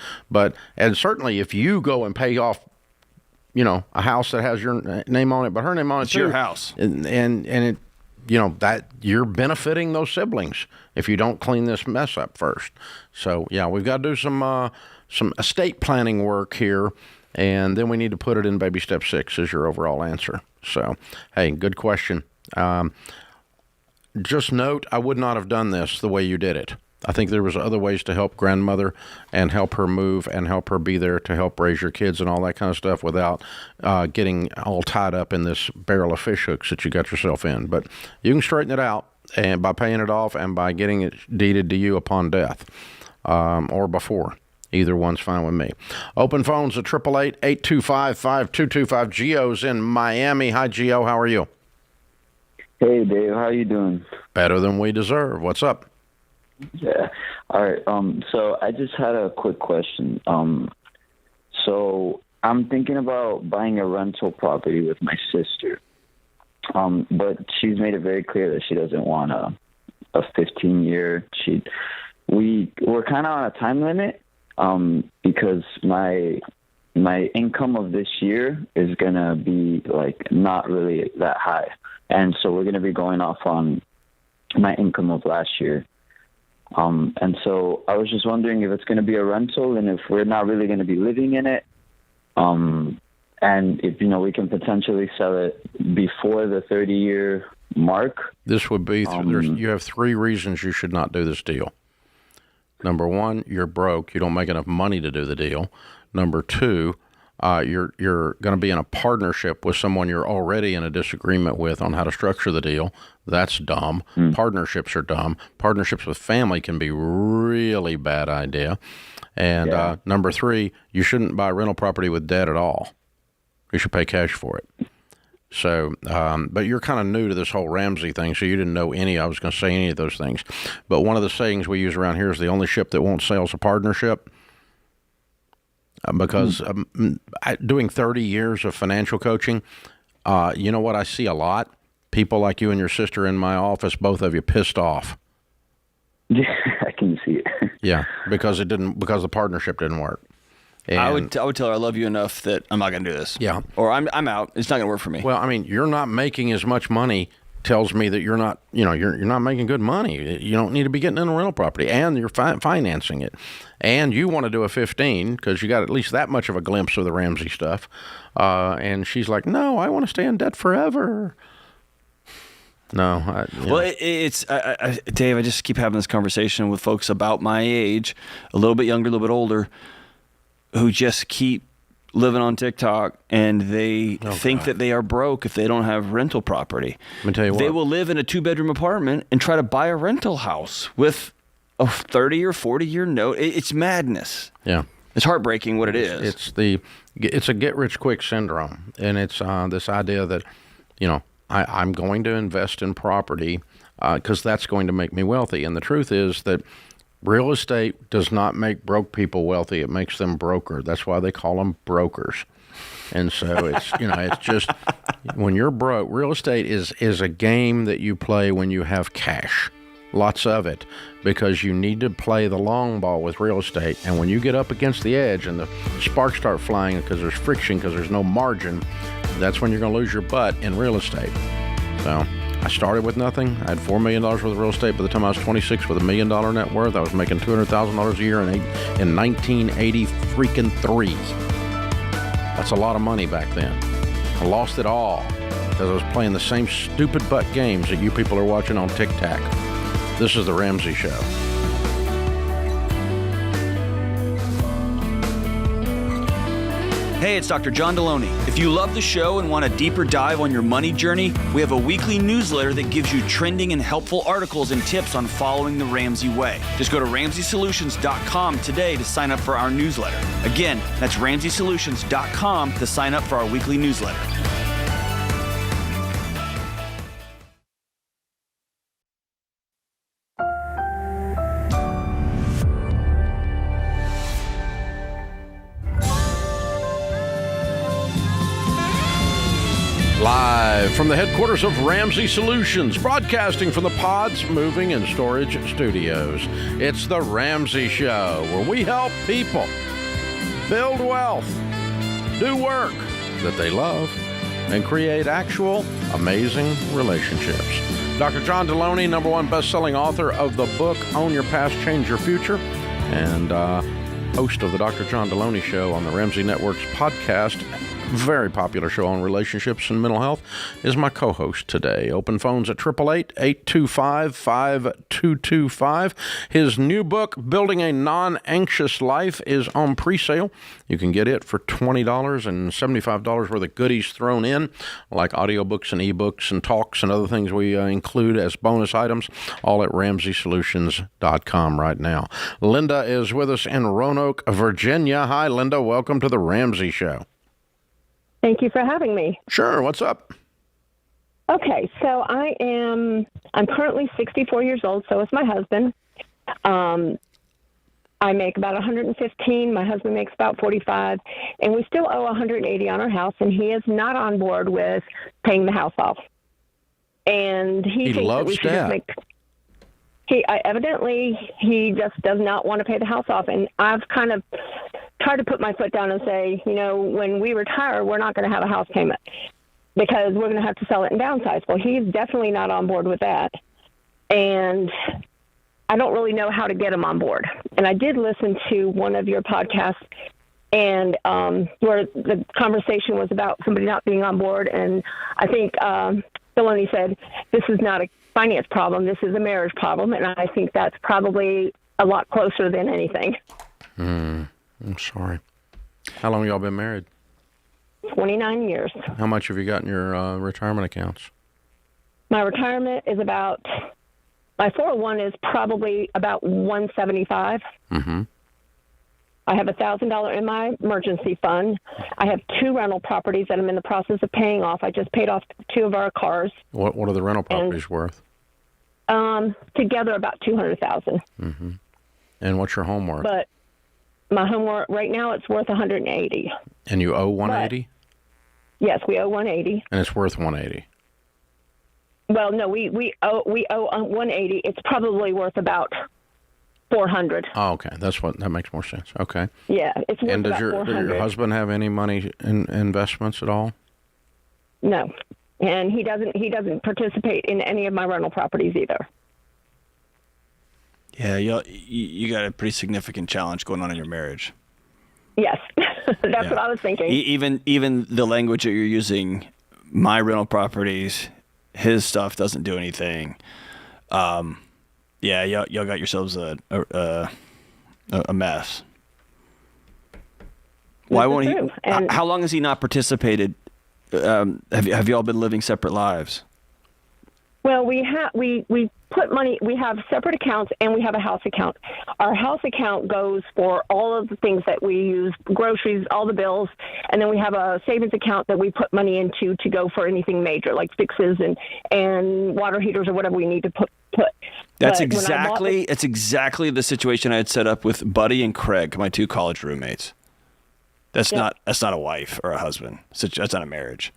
And certainly if you go and pay off, a house that has your name on it, but her name on it too. It's your house. And it, that you're benefiting those siblings if you don't clean this mess up first. So, yeah, we've got to do some estate planning work here, and then we need to put it in baby step 6 as your overall answer. So, hey, good question. Just note, I would not have done this the way you did it. I think there was other ways to help grandmother and help her move and help her be there to help raise your kids and all that kind of stuff without getting all tied up in this barrel of fish hooks that you got yourself in. But you can straighten it out and by paying it off and by getting it deeded to you upon death or before. Either one's fine with me. Open phones at 888-825-5225. Gio's in Miami. Hi, Gio. How are you? Hey, Dave. How you doing? Better than we deserve. What's up? Yeah. All right. So I just had a quick question. So I'm thinking about buying a rental property with my sister. But she's made it very clear that she doesn't want a 15-year. We're kind of on a time limit. Because my income of this year is gonna be like not really that high, and so we're gonna be going off on my income of last year. And so I was just wondering if it's gonna be a rental, and if we're not really gonna be living in it, and if we can potentially sell it before the 30-year mark. This would be you have 3 reasons you should not do this deal. Number 1, you're broke. You don't make enough money to do the deal. Number 2, you're going to be in a partnership with someone you're already in a disagreement with on how to structure the deal. That's dumb. Partnerships are dumb. Partnerships with family can be really bad idea. And number 3, you shouldn't buy rental property with debt at all. You should pay cash for it. So, but you're kind of new to this whole Ramsey thing, so you didn't know I was going to say any of those things. But one of the sayings we use around here is the only ship that won't sail is a partnership. because doing 30 years of financial coaching, you know what I see a lot? People like you and your sister in my office, both of you pissed off. Yeah, I can see it. Yeah, because the partnership didn't work. And I would tell her I love you enough that I'm not going to do this. Yeah. Or I'm out. It's not going to work for me. Well, I mean, you're not making as much money tells me that you're not, you're not making good money. You don't need to be getting in a rental property, and you're financing it. And you want to do a 15 because you got at least that much of a glimpse of the Ramsey stuff. And she's like, no, I want to stay in debt forever. No. It's Dave, I just keep having this conversation with folks about my age, a little bit younger, a little bit older, who just keep living on TikTok, and they think that they are broke if they don't have rental property. Let me tell you what. They will live in a 2-bedroom apartment and try to buy a rental house with a 30 or 40-year note. It's madness. Yeah. It's heartbreaking what it is. It's a get-rich-quick syndrome, and it's this idea that, I'm going to invest in property because that's going to make me wealthy. And the truth is that real estate does not make broke people wealthy. It makes them broker. That's why they call them brokers. And so it's, it's just when you're broke, real estate is a game that you play when you have cash, lots of it, because you need to play the long ball with real estate. And when you get up against the edge and the sparks start flying because there's friction, because there's no margin, that's when you're going to lose your butt in real estate. So I started with nothing. I had $4 million worth of real estate by the time I was 26 with $1 million net worth. I was making $200,000 a year in 1983. That's a lot of money back then. I lost it all because I was playing the same stupid butt games that you people are watching on TikTok. This is the Ramsey Show. Hey, it's Dr. John Deloney. If you love the show and want a deeper dive on your money journey, we have a weekly newsletter that gives you trending and helpful articles and tips on following the Ramsey way. Just go to RamseySolutions.com today to sign up for our newsletter. Again, that's RamseySolutions.com to sign up for our weekly newsletter. Live from the headquarters of Ramsey Solutions, broadcasting from the Pods Moving and Storage Studios. It's the Ramsey Show, where we help people build wealth, do work that they love, and create actual amazing relationships. Dr. John Deloney, #1 best-selling author of the book Own Your Past, Change Your Future, and host of the Dr. John Deloney Show on the Ramsey Network's podcast, very popular show on relationships and mental health, is my co-host today. Open phones at 888-825-5225. His new book, Building a Non-Anxious Life, is on pre-sale. You can get it for $20 and $75 worth of goodies thrown in, like audiobooks and ebooks and talks and other things we include as bonus items, all at RamseySolutions.com right now. Linda is with us in Roanoke, Virginia. Hi, Linda. Welcome to the Ramsey Show. Thank you for having me. Sure. What's up? Okay, so I'm currently 64 years old, so is my husband. I make about 115. My husband makes about 45, and we still owe 180 on our house, and he is not on board with paying the house off. And he thinks loves that we should that. just evidently he just does not want to pay the house off, and I've kind of tried to put my foot down and say, when we retire, we're not going to have a house payment because we're going to have to sell it and downsize. Well, he's definitely not on board with that, and I don't really know how to get him on board. And I did listen to one of your podcasts, and where the conversation was about somebody not being on board, and I think Deloney said, this is not a finance problem, this is a marriage problem, and I think that's probably a lot closer than anything. I'm sorry. How long y'all been married? 29 years. How much have you got in your retirement accounts? My retirement is my 401 is probably about $175. Mm-hmm. I have $1,000 in my emergency fund. I have 2 rental properties that I'm in the process of paying off. I just paid off 2 of our cars. What are the rental properties worth? Together about $200,000. Mm-hmm. And what's your home worth? But my home right now it's worth 180. And you owe 180? Yes, we owe 180. And it's worth 180. Well, no, we owe 180. It's probably worth about 400. Oh, okay. That makes more sense. Okay. Yeah, it's worth and about does 400. your husband have any money in investments at all? No, and he doesn't participate in any of my rental properties either. Yeah, you got a pretty significant challenge going on in your marriage. Yes, that's what I was thinking. Even the language that you're using, my rental properties, his stuff doesn't do anything. Y'all got yourselves a mess. Why won't he? And how long has he not participated? Have y'all been living separate lives? Well, we put money. We have separate accounts, and we have a house account. Our house account goes for all of the things that we use, groceries, all the bills, and then we have a savings account that we put money into to go for anything major, like fixes and water heaters or whatever we need to put. That's exactly the situation I had set up with Buddy and Craig, my 2 college roommates. That's not a wife or a husband. That's not a marriage.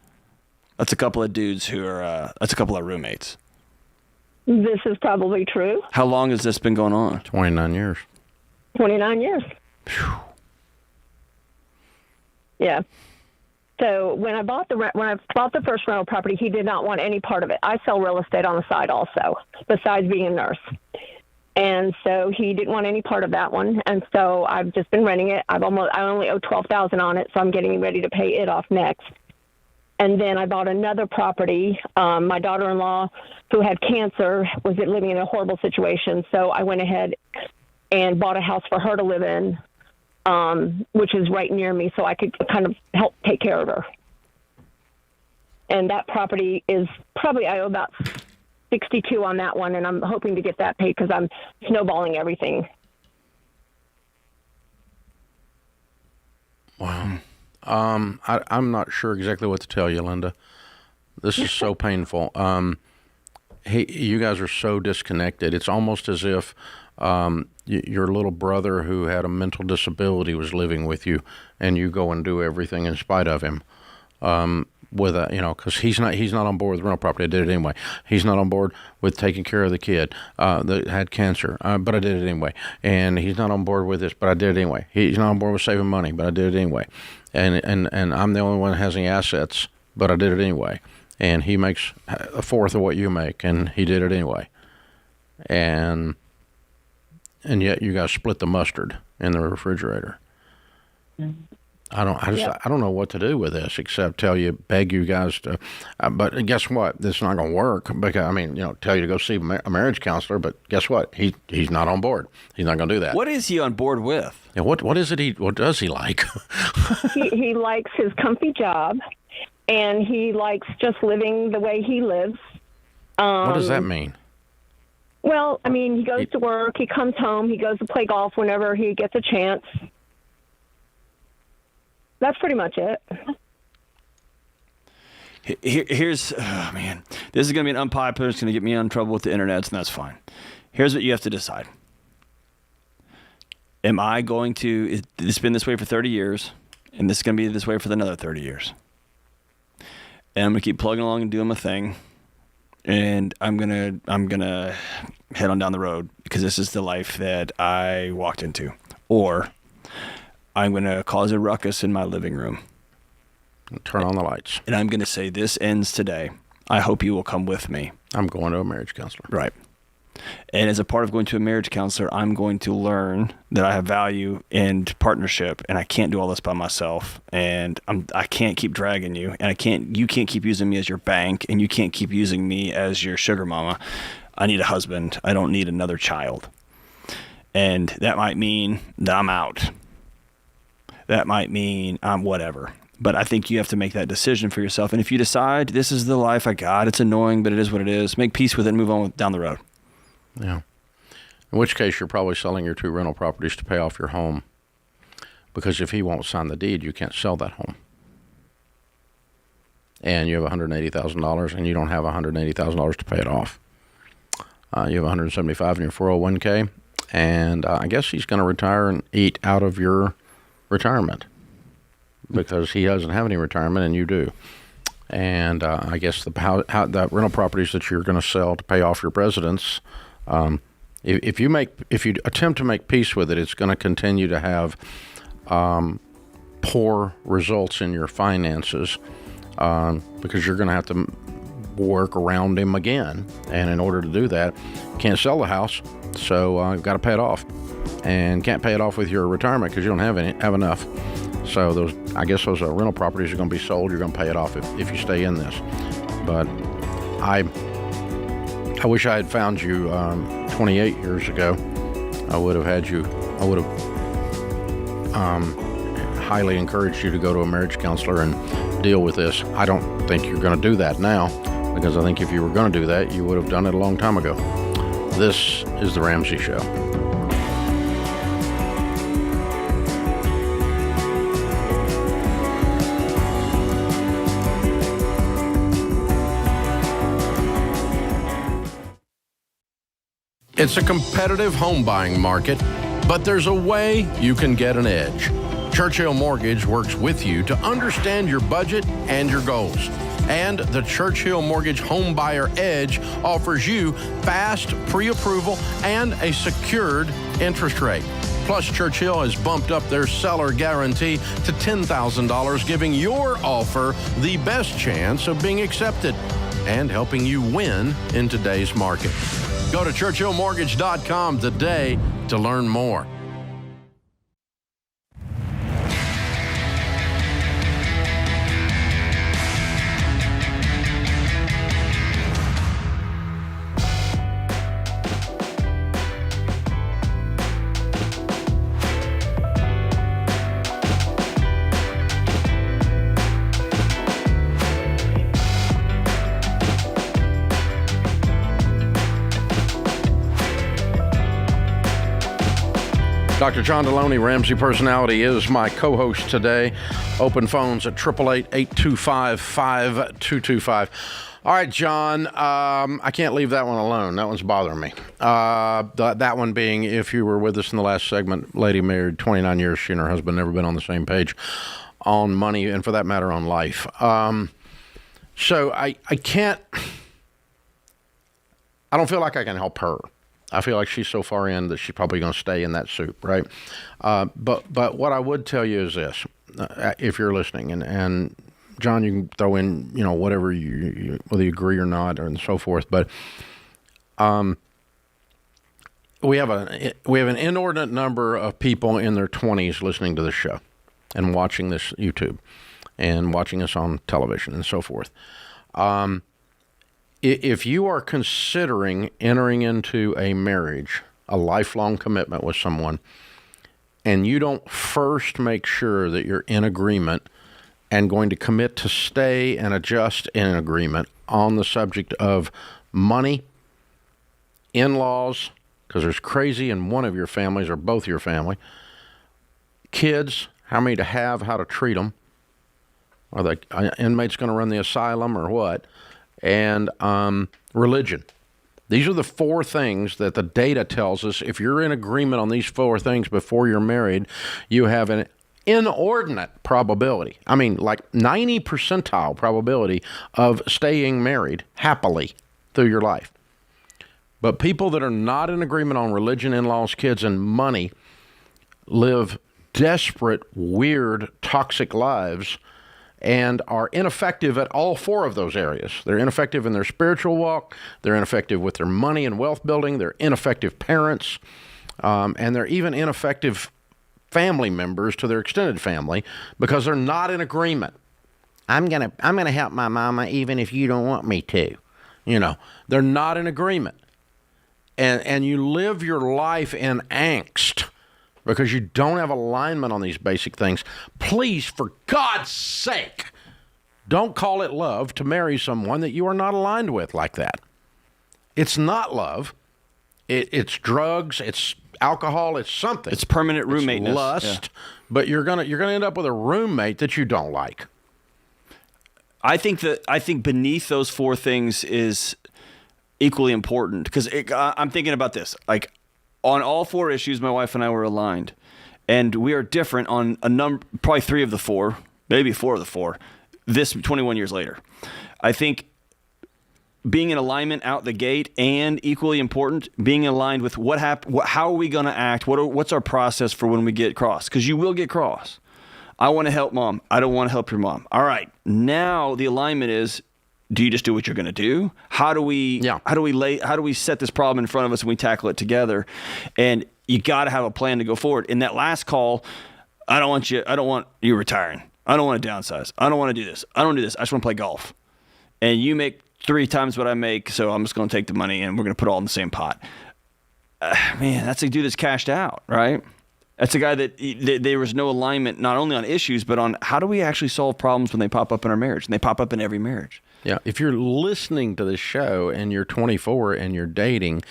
That's a couple of dudes that's a couple of roommates. This is probably true. How long has this been going on? 29 years. 29 years. Whew. Yeah. So when I bought the first rental property, he did not want any part of it. I sell real estate on the side also, besides being a nurse. And so he didn't want any part of that one. And so I've just been renting it. I only owe $12,000 on it, so I'm getting ready to pay it off next. And then I bought another property. My daughter-in-law, who had cancer, was living in a horrible situation. So I went ahead and bought a house for her to live in, which is right near me, so I could kind of help take care of her. And that property is probably, I owe about $62 on that one, and I'm hoping to get that paid because I'm snowballing everything. Wow. I'm not sure exactly what to tell you, Linda. This is so painful. You guys are so disconnected. It's almost as if your little brother who had a mental disability was living with you, and you go and do everything in spite of him. Because he's not on board with rental property. I did it anyway. He's not on board with taking care of the kid that had cancer, but I did it anyway. And he's not on board with this, but I did it anyway. He's not on board with saving money, but I did it anyway. And I'm the only one that has any assets, but I did it anyway. And he makes a fourth of what you make, and he did it anyway. And yet you guys split the mustard in the refrigerator. Mm-hmm. I don't know what to do with this except beg you guys to, but guess what? This is not going to work because, tell you to go see a marriage counselor, but guess what? He's not on board. He's not going to do that. What is he on board with? Yeah, what is it? What does he like? he likes his comfy job, and he likes just living the way he lives. What does that mean? Well, he goes to work, he comes home, he goes to play golf whenever he gets a chance. That's pretty much it. Here's, this is going to be an unpopular. It's going to get me in trouble with the internet, and that's fine. Here's what you have to decide. Am I going to, it's been this way for 30 years, and this is going to be this way for another 30 years. And I'm going to keep plugging along and doing my thing, and I'm going to head on down the road because this is the life that I walked into. Or I'm going to cause a ruckus in my living room. Turn on the lights. And I'm going to say, this ends today. I hope you will come with me. I'm going to a marriage counselor. Right. And as a part of going to a marriage counselor, I'm going to learn that I have value and partnership, and I can't do all this by myself. And I can't keep dragging you, and you can't keep using me as your bank, and you can't keep using me as your sugar mama. I need a husband. I don't need another child. And that might mean that I'm out. That might mean I'm whatever. But I think you have to make that decision for yourself. And if you decide this is the life I got, it's annoying, but it is what it is, make peace with it and move on down the road. Yeah. In which case, you're probably selling your 2 rental properties to pay off your home. Because if he won't sign the deed, you can't sell that home. And you have $180,000, and you don't have $180,000 to pay it off. You have $175 in your 401k, And I guess he's going to retire and eat out of your retirement because he doesn't have any retirement and you do. And I guess the rental properties that you're going to sell to pay off your residence, if you attempt to make peace with it, it's going to continue to have poor results in your finances because you're going to have to work around him again. And in order to do that, you can't sell the house, so you've got to pay it off, and can't pay it off with your retirement because you don't have enough. So those rental properties are going to be sold. You're going to pay it off if you stay in this. But I wish I had found you 28 years ago. I would have highly encouraged you to go to a marriage counselor and deal with this. I don't think you're going to do that now, because I think if you were going to do that, you would have done it a long time ago. This is The Ramsey Show. It's a competitive home buying market, but there's a way you can get an edge. Churchill Mortgage works with you to understand your budget and your goals. And the Churchill Mortgage Home Buyer Edge offers you fast pre-approval and a secured interest rate. Plus, Churchill has bumped up their seller guarantee to $10,000, giving your offer the best chance of being accepted and helping you win in today's market. Go to churchillmortgage.com today to learn more. Dr. John Deloney, Ramsey Personality, is my co-host today. Open phones at 888-825-5225. All right, John, I can't leave that one alone. That one's bothering me. That one being, if you were with us in the last segment, lady married 29 years, she and her husband never been on the same page on money, and for that matter, on life. So I don't feel like I can help her. I feel like she's so far in that she's probably going to stay in that soup, right? But what I would tell you is this, if you're listening, and John, you can throw in, whatever you whether you agree or not, and so forth. But we have an inordinate number of people in their 20s listening to this show and watching this YouTube and watching us on television and so forth. If you are considering entering into a marriage, a lifelong commitment with someone, and you don't first make sure that you're in agreement and going to commit to stay and adjust in agreement on the subject of money, in-laws, because there's crazy in one of your families or both your family, kids, how many to have, how to treat them, are the inmates going to run the asylum or what? And religion. These are the four things that the data tells us. If you're in agreement on these four things before you're married, you have an inordinate probability. I mean, like 90 percentile probability of staying married happily through your life. But people that are not in agreement on religion, in-laws, kids, and money live desperate, weird, toxic lives and are ineffective at all four of those areas. They're ineffective in their spiritual walk. They're ineffective with their money and wealth building. They're ineffective parents. And they're even ineffective family members to their extended family because they're not in agreement. I'm gonna help my mama even if you don't want me to. They're not in agreement. And you live your life in angst because you don't have alignment on these basic things. Please, for God's sake, don't call it love to marry someone that you are not aligned with like that. It's not love. It's drugs. It's alcohol. It's something. It's permanent roommate. It's lust. Yeah. But you're gonna end up with a roommate that you don't like. I think beneath those four things is equally important because I'm thinking about this. Like, on all 4 issues, my wife and I were aligned. And we are different on a number, probably 3 of the 4, maybe 4 of the 4, this 21 years later. I think being in alignment out the gate, and equally important, being aligned with how are we going to act? What's our process for when we get cross? Because you will get cross. I want to help mom. I don't want to help your mom. All right. Now the alignment is, do you just do what you're going to do? How do we set this problem in front of us and we tackle it together? And you got to have a plan to go forward. In that last call, I don't want you retiring. I don't want to downsize. I don't want to do this. I don't do this. I just want to play golf. And you make 3 times what I make, so I'm just going to take the money and we're going to put it all in the same pot. Man, that's a dude that's cashed out, right? That's a guy that there was no alignment, not only on issues, but on how do we actually solve problems when they pop up in our marriage. And they pop up in every marriage. Yeah. If you're listening to this show and you're 24 and you're dating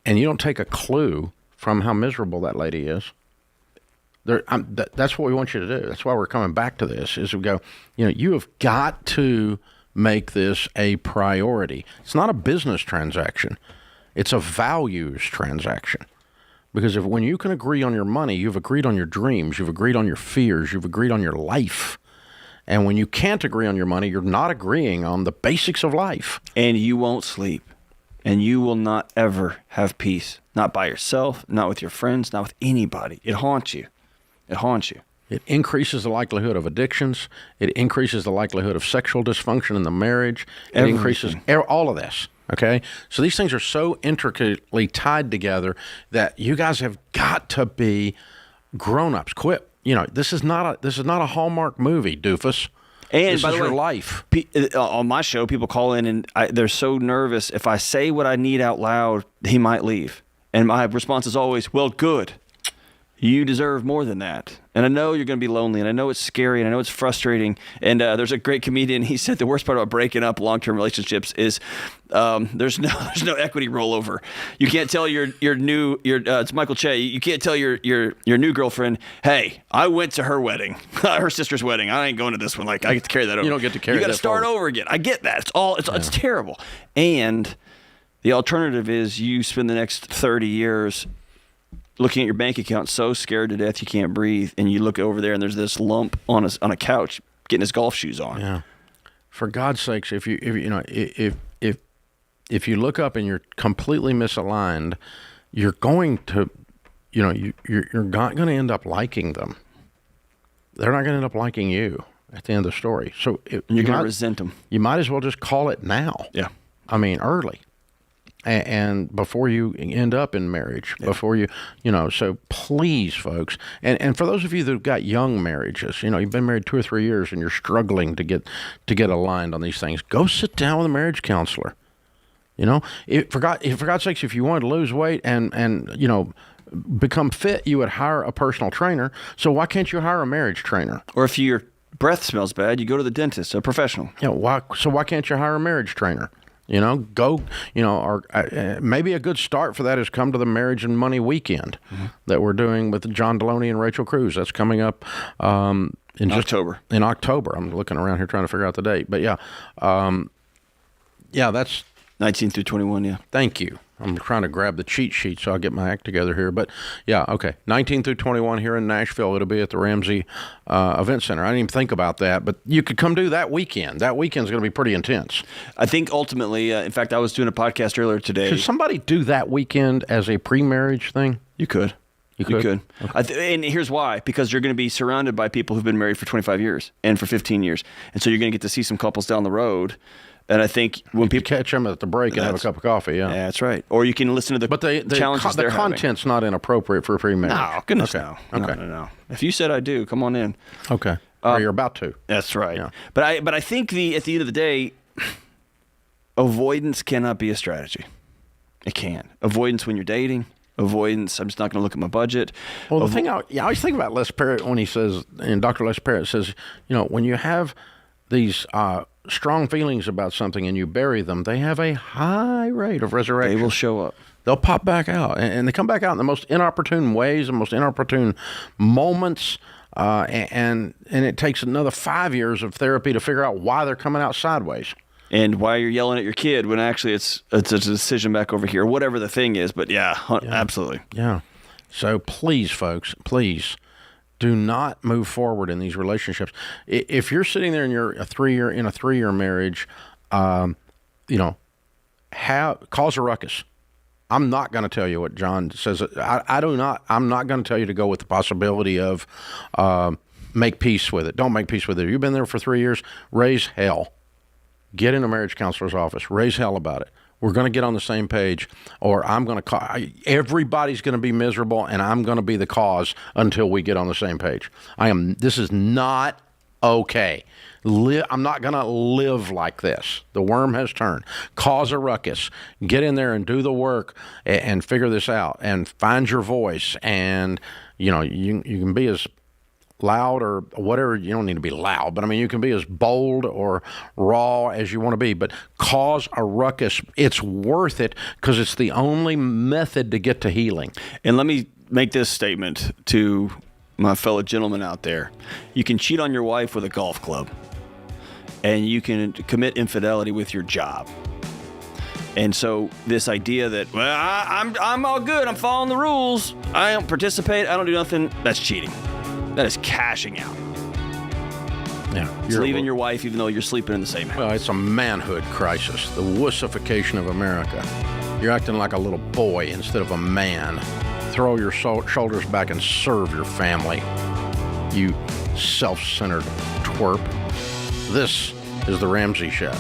and you don't take a clue from how miserable that lady is, that's what we want you to do. That's why we're coming back to this, is we go, you have got to make this a priority. It's not a business transaction. It's a values transaction. Because when you can agree on your money, you've agreed on your dreams, you've agreed on your fears, you've agreed on your life. And when you can't agree on your money, you're not agreeing on the basics of life. And you won't sleep. And you will not ever have peace. Not by yourself, not with your friends, not with anybody. It haunts you. It haunts you. It increases the likelihood of addictions. It increases the likelihood of sexual dysfunction in the marriage. It increases all of this. Okay? So these things are so intricately tied together that you guys have got to be grown-ups. Quit. This is not a Hallmark movie, doofus. And this by is the way, your life. On my show, people call in and they're so nervous. If I say what I need out loud, he might leave. And my response is always, well, good. You deserve more than that. And I know you're going to be lonely, and I know it's scary, and I know it's frustrating. And there's a great comedian. He said the worst part about breaking up long-term relationships is there's no equity rollover. You can't tell it's Michael Che. You can't tell your new girlfriend, hey, I went to her wedding, her sister's wedding. I ain't going to this one. Like, I get to carry that over. You don't get to carry that. You got to start over again. I get that. It's terrible. And the alternative is you spend the next 30 years looking at your bank account, so scared to death you can't breathe, and you look over there and there's this lump on a couch getting his golf shoes on. Yeah. For God's sakes, if you look up and you're completely misaligned, you're going to, you're not going to end up liking them. They're not going to end up liking you at the end of the story. So you're going to resent them. You might as well just call it now. Yeah. I mean, early. And before you end up in marriage, before so please, folks, and for those of you that have got young marriages, you've been married 2 or 3 years and you're struggling to get aligned on these things, go sit down with a marriage counselor. For God's sakes, if you wanted to lose weight and become fit, you would hire a personal trainer. So why can't you hire a marriage trainer? Or if your breath smells bad, you go to the dentist, a professional. Why can't you hire a marriage trainer? Maybe a good start for that is come to the Marriage and Money Weekend that we're doing with John Deloney and Rachel Cruz. That's coming up in October. In October. I'm looking around here trying to figure out the date. But that's 19 through 21, yeah. Thank you. I'm trying to grab the cheat sheet so I'll get my act together here. But, 19 through 21 here in Nashville. It'll be at the Ramsey Event Center. I didn't even think about that, but you could come do that weekend. That weekend's going to be pretty intense. I think ultimately, in fact, I was doing a podcast earlier today. Should somebody do that weekend as a pre-marriage thing? You could. You could. Okay. And here's why. Because you're going to be surrounded by people who've been married for 25 years and for 15 years. And so you're going to get to see some couples down the road. And I think when people catch them at the break and have a cup of coffee, yeah, that's right. Or you can listen to the challenges they're having. The content's not inappropriate for a pre-marriage. No, goodness no. Okay. No. If you said I do, come on in. Okay. Or you're about to. That's right. Yeah. But I think at the end of the day, avoidance cannot be a strategy. It can. Avoidance when you're dating. Avoidance. I'm just not going to look at my budget. Well, the thing I always think about Les Parrott when he says, and Dr. Les Parrott says, when you have these strong feelings about something and you bury them, they have a high rate of resurrection. They will show up. They'll pop back out, and they come back out in the most inopportune ways, the most inopportune moments, and it takes another 5 years of therapy to figure out why they're coming out sideways. and why you're yelling at your kid when actually it's a decision back over here, whatever the thing is. But yeah. Absolutely. Yeah. So please, folks, please do not move forward in these relationships. If you're sitting there and you're a 3-year marriage, cause a ruckus. I'm not going to tell you what John says. I'm not going to tell you to go with the possibility of make peace with it. Don't make peace with it. If you've been there for 3 years, raise hell. Get in a marriage counselor's office. Raise hell about it. We're going to get on the same page, or I'm going to call. Everybody's going to be miserable, and I'm going to be the cause until we get on the same page. This is not okay. I'm not going to live like this. The worm has turned. Cause a ruckus. Get in there and do the work and figure this out and find your voice. And, you can be as loud or whatever. You don't need to be loud, but you can be as bold or raw as you want to be, but cause a ruckus. It's worth it because it's the only method to get to healing. And let me make this statement to my fellow gentlemen out there. You can cheat on your wife with a golf club, and you can commit infidelity with your job. And so this idea that, I'm all good, I'm following the rules, I don't participate, I don't do nothing, that's cheating. That is cashing out. Yeah, it's leaving your wife even though you're sleeping in the same house. Well, it's a manhood crisis, the wussification of America. You're acting like a little boy instead of a man. Throw your shoulders back and serve your family, you self-centered twerp. This is The Ramsey Show.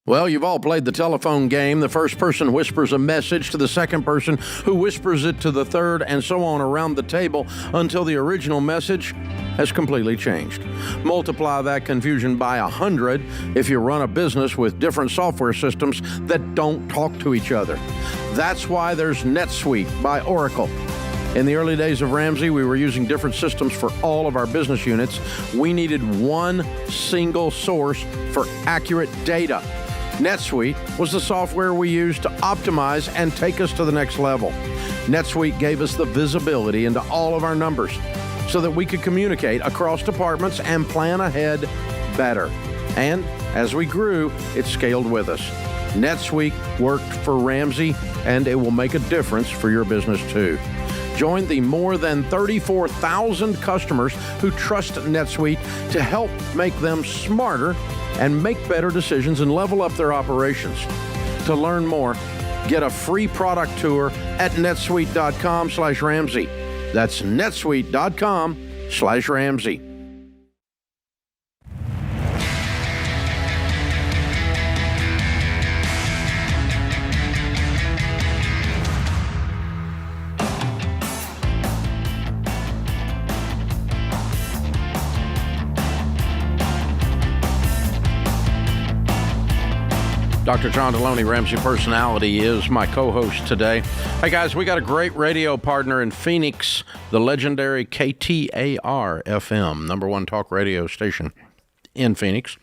Well, you've all played the telephone game. The first person whispers a message to the second person, who whispers it to the third, and so on around the table until the original message has completely changed. Multiply that confusion by 100 if you run a business with different software systems that don't talk to each other. That's why there's NetSuite by Oracle. In the early days of Ramsey, we were using different systems for all of our business units. We needed one single source for accurate data. NetSuite was the software we used to optimize and take us to the next level. NetSuite gave us the visibility into all of our numbers so that we could communicate across departments and plan ahead better. And as we grew, it scaled with us. NetSuite worked for Ramsey, and it will make a difference for your business too. Join the more than 34,000 customers who trust NetSuite to help make them smarter and make better decisions and level up their operations. To learn more, get a free product tour at netsuite.com/Ramsey. That's netsuite.com/Ramsey. Dr. John Deloney, Ramsey Personality, is my co-host today. Hey, guys, we got a great radio partner in Phoenix, the legendary KTAR-FM, number one talk radio station in Phoenix.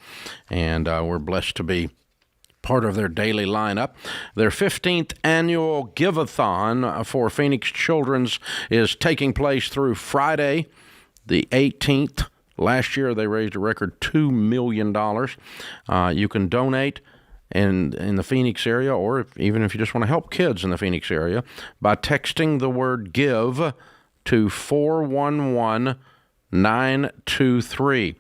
And we're blessed to be part of their daily lineup. Their 15th annual Give-a-thon for Phoenix Children's is taking place through Friday, the 18th. Last year, they raised a record $2 million. You can donate in the Phoenix area, or even if you just want to help kids in the Phoenix area, by texting the word GIVE to 411-923.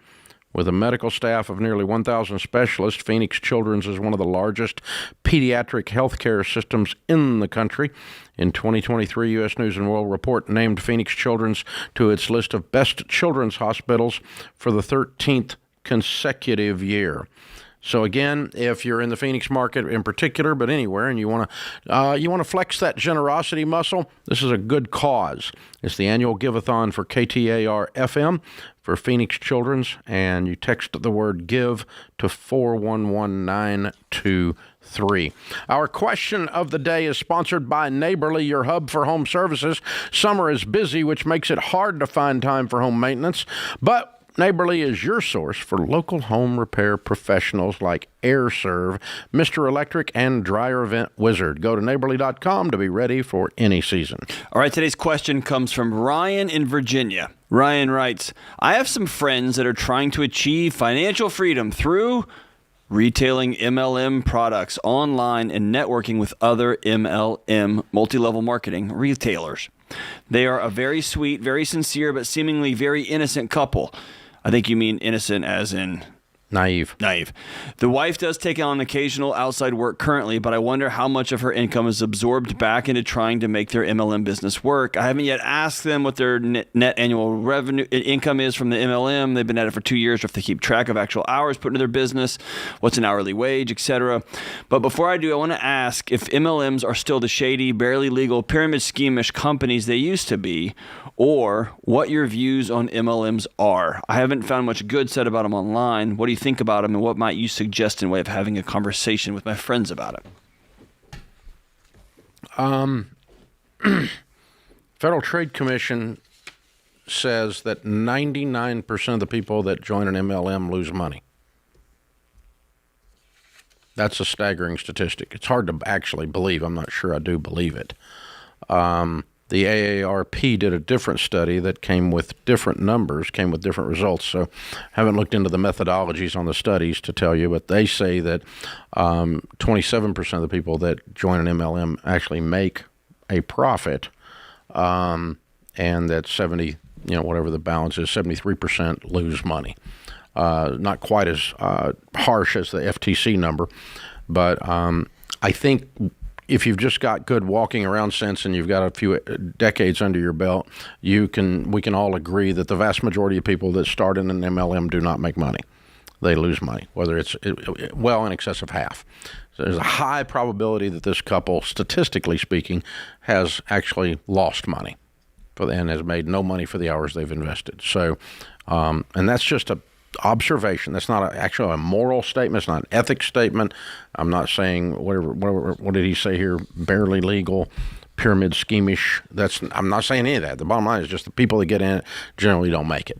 With a medical staff of nearly 1,000 specialists, Phoenix Children's is one of the largest pediatric healthcare systems in the country. In 2023, U.S. News & World Report named Phoenix Children's to its list of best children's hospitals for the 13th consecutive year. So again, if you're in the Phoenix market in particular, but anywhere, and you want to flex that generosity muscle, this is a good cause. It's the annual Give-a-thon for KTAR FM for Phoenix Children's, and you text the word GIVE to 411923. Our question of the day is sponsored by Neighborly, your hub for home services. Summer is busy, which makes it hard to find time for home maintenance, but Neighborly is your source for local home repair professionals like AirServe, Mr. Electric, and Dryer Vent Wizard. Go to neighborly.com to be ready for any season. All right, today's question comes from Ryan in Virginia. Ryan writes, I have some friends that are trying to achieve financial freedom through retailing MLM products online and networking with other MLM, multi-level marketing retailers. They are a very sweet, very sincere, but seemingly very innocent couple. I think you mean innocent as in Naive. The wife does take on occasional outside work currently, but I wonder how much of her income is absorbed back into trying to make their MLM business work. I haven't yet asked them what their net annual revenue income is from the MLM. They've been at it for 2 years, or if they keep track of actual hours put into their business, what's an hourly wage, etc. But before I do, I want to ask if MLMs are still the shady, barely legal, pyramid scheme-ish companies they used to be, or what your views on MLMs are. I haven't found much good said about them online. What do you think about them, and what might you suggest in way of having a conversation with my friends about it? Federal Trade Commission says that 99% of the people that join an MLM lose money. That's a staggering statistic. It's hard to actually believe. I'm not sure I do believe it. The AARP did a different study that came with different numbers, came with different results. So haven't looked into the methodologies on the studies to tell you, but they say that 27% of the people that join an MLM actually make a profit, and that 70, whatever the balance is, 73% lose money. Not quite as harsh as the FTC number, but I think if you've just got good walking around sense and you've got a few decades under your belt, we can all agree that the vast majority of people that start in an MLM do not make money. They lose money, whether it's well in excess of half. So there's a high probability that this couple, statistically speaking, has actually lost money and has made no money for the hours they've invested. So, and that's just a observation. That's not actually a moral statement. It's not an ethics statement. I'm not saying whatever. What did he say here? Barely legal, pyramid schemish. I'm not saying any of that. The bottom line is just the people that get in it generally don't make it,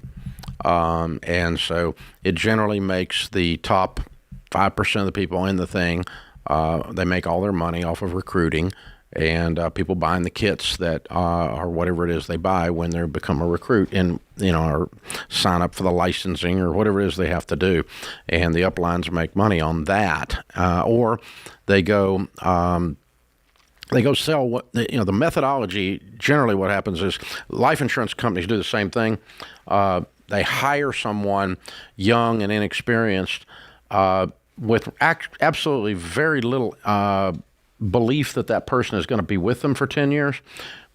and so it generally makes the top 5% of the people in the thing. They make all their money off of recruiting and people buying the kits that or whatever it is they buy when they become a recruit and or sign up for the licensing or whatever it is they have to do, and the uplines make money on that, or they go sell what the methodology. Generally, what happens is life insurance companies do the same thing. They hire someone young and inexperienced with absolutely very little belief that person is going to be with them for 10 years,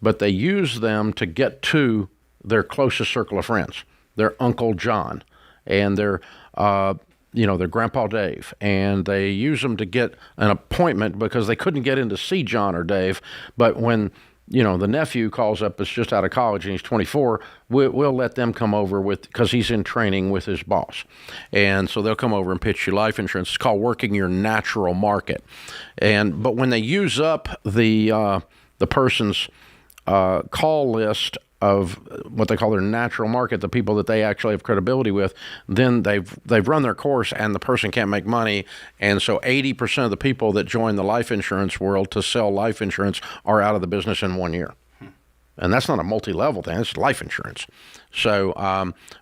but they use them to get to their closest circle of friends, their Uncle John and their Grandpa Dave, and they use them to get an appointment because they couldn't get in to see John or Dave, but when the nephew calls up, is just out of college and he's 24, we'll let them come over because he's in training with his boss. And so they'll come over and pitch you life insurance. It's called working your natural market. But when they use up the person's call list of what they call their natural market, the people that they actually have credibility with, then they've run their course and the person can't make money. And so 80% of the people that join the life insurance world to sell life insurance are out of the business in 1 year. And that's not a multi-level thing, it's life insurance. So,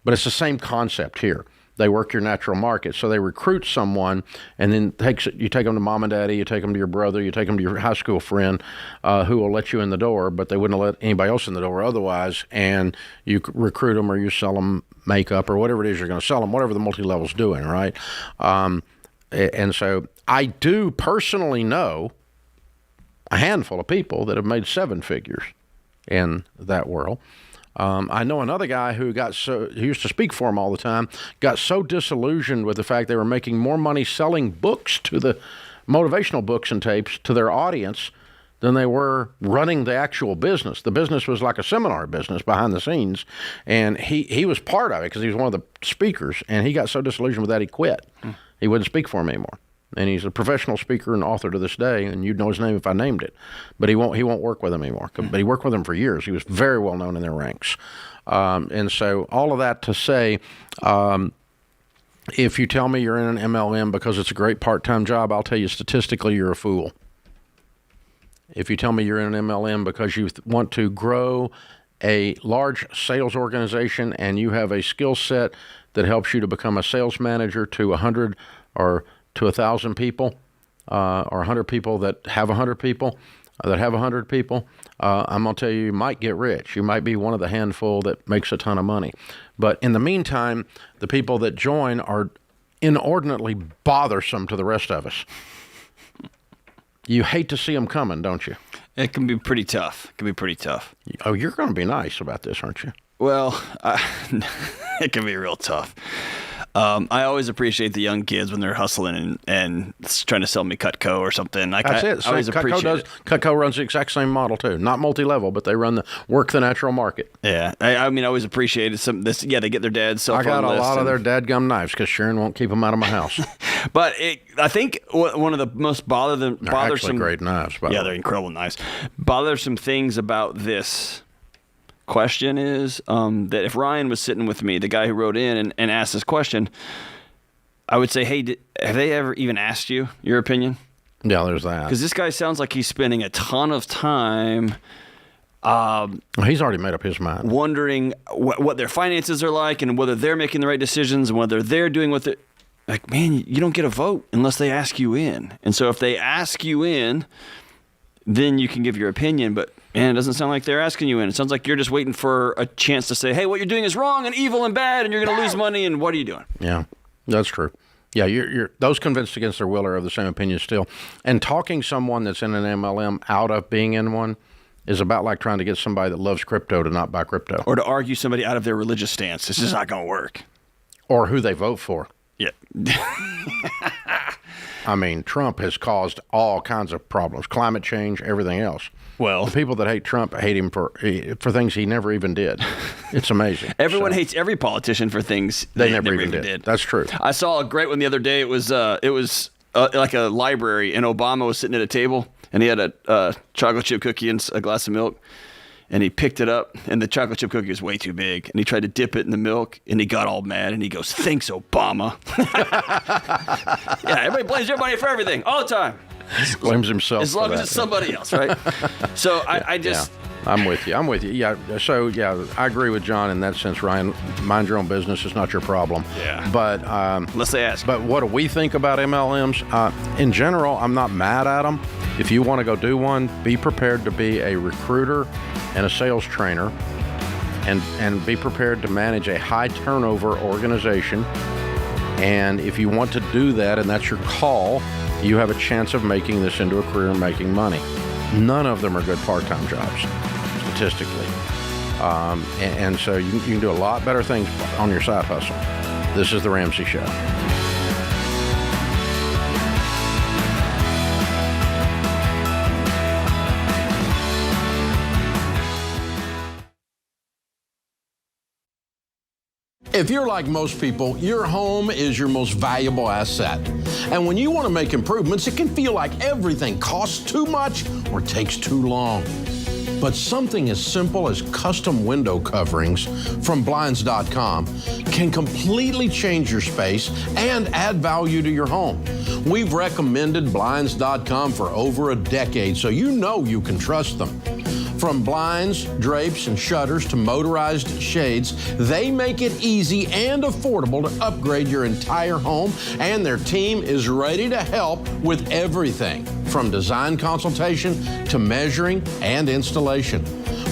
but it's the same concept here. They work your natural market. So they recruit someone and then you take them to mom and daddy, you take them to your brother, you take them to your high school friend who will let you in the door, but they wouldn't let anybody else in the door otherwise. And you recruit them or you sell them makeup or whatever it is you're going to sell them, whatever the multi-level's doing, right? And so I do personally know a handful of people that have made 7 figures in that world. I know another guy who he used to speak for him all the time, got so disillusioned with the fact they were making more money selling books to the motivational books and tapes to their audience than they were running the actual business. The business was like a seminar business behind the scenes, and he was part of it because he was one of the speakers, and he got so disillusioned with that he quit. He wouldn't speak for him anymore. And he's a professional speaker and author to this day, and you'd know his name if I named it. But he won't work with them anymore. But he worked with them for years. He was very well known in their ranks. And so all of that to say, if you tell me you're in an MLM because it's a great part-time job, I'll tell you statistically you're a fool. If you tell me you're in an MLM because you want to grow a large sales organization and you have a skill set that helps you to become a sales manager to 100 or to 1,000 people, or 100 people that have 100 people, I'm going to tell you might get rich. You might be one of the handful that makes a ton of money. But in the meantime, the people that join are inordinately bothersome to the rest of us. You hate to see them coming, don't you? It can be pretty tough. Oh, you're going to be nice about this, aren't you? Well, it can be real tough. I always appreciate the young kids when they're hustling and trying to sell me Cutco or something. That's it. I always appreciate it. Cutco runs the exact same model too. Not multi-level, but they run the natural market. Yeah, I mean, I always appreciated Yeah, they get their dad's cell phone. I got a lot of their dadgum knives because Sharon won't keep them out of my house. But I think one of the most bothersome. They're actually great knives. Yeah, they're incredible knives. Bothersome things about this question is that if Ryan was sitting with me, the guy who wrote in and asked this question, I would say, hey, have they ever even asked you your opinion? Yeah, there's that. Because this guy sounds like he's spending a ton of time he's already made up his mind. Wondering what their finances are like and whether they're making the right decisions and whether they're doing what they're... Like, man, you don't get a vote unless they ask you in. And so if they ask you in, then you can give your opinion, but man, it doesn't sound like they're asking you in. It sounds like you're just waiting for a chance to say, hey, what you're doing is wrong and evil and bad, and you're going to lose money, and what are you doing? Yeah, that's true. Yeah, you're those convinced against their will are of the same opinion still. And talking someone that's in an MLM out of being in one is about like trying to get somebody that loves crypto to not buy crypto. Or to argue somebody out of their religious stance. This is not going to work. Or who they vote for. Yeah. I mean, Trump has caused all kinds of problems, climate change, everything else. Well, the people that hate Trump hate him for things he never even did. It's amazing. Everyone hates every politician for things they never even did. That's true. I saw a great one the other day. It was like a library, and Obama was sitting at a table, and he had a chocolate chip cookie and a glass of milk. And he picked it up, and the chocolate chip cookie was way too big. And he tried to dip it in the milk, and he got all mad. And he goes, "Thanks, Obama." Yeah, everybody blames everybody for everything all the time. Blames himself. As long as it's somebody else, right? So I just. Yeah. I'm with you. Yeah. So, yeah, I agree with John in that sense, Ryan. Mind your own business is not your problem. Yeah. But unless they ask. But what do we think about MLMs? In general, I'm not mad at them. If you want to go do one, be prepared to be a recruiter and a sales trainer, and be prepared to manage a high turnover organization. And if you want to do that, and that's your call, you have a chance of making this into a career and making money. None of them are good part-time jobs, statistically. And so you can do a lot better things on your side hustle. This is The Ramsey Show. If you're like most people, your home is your most valuable asset. And when you want to make improvements, it can feel like everything costs too much or takes too long. But something as simple as custom window coverings from Blinds.com can completely change your space and add value to your home. We've recommended Blinds.com for over a decade, so you know you can trust them. From blinds, drapes, and shutters to motorized shades, they make it easy and affordable to upgrade your entire home, and their team is ready to help with everything from design consultation to measuring and installation.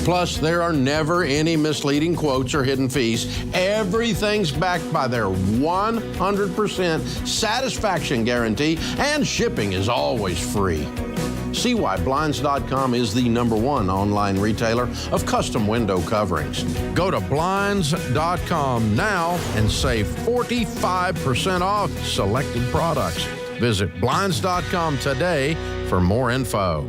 Plus, there are never any misleading quotes or hidden fees. Everything's backed by their 100% satisfaction guarantee, and shipping is always free. See why Blinds.com is the #1 online retailer of custom window coverings. Go to Blinds.com now and save 45% off selected products. Visit Blinds.com today for more info.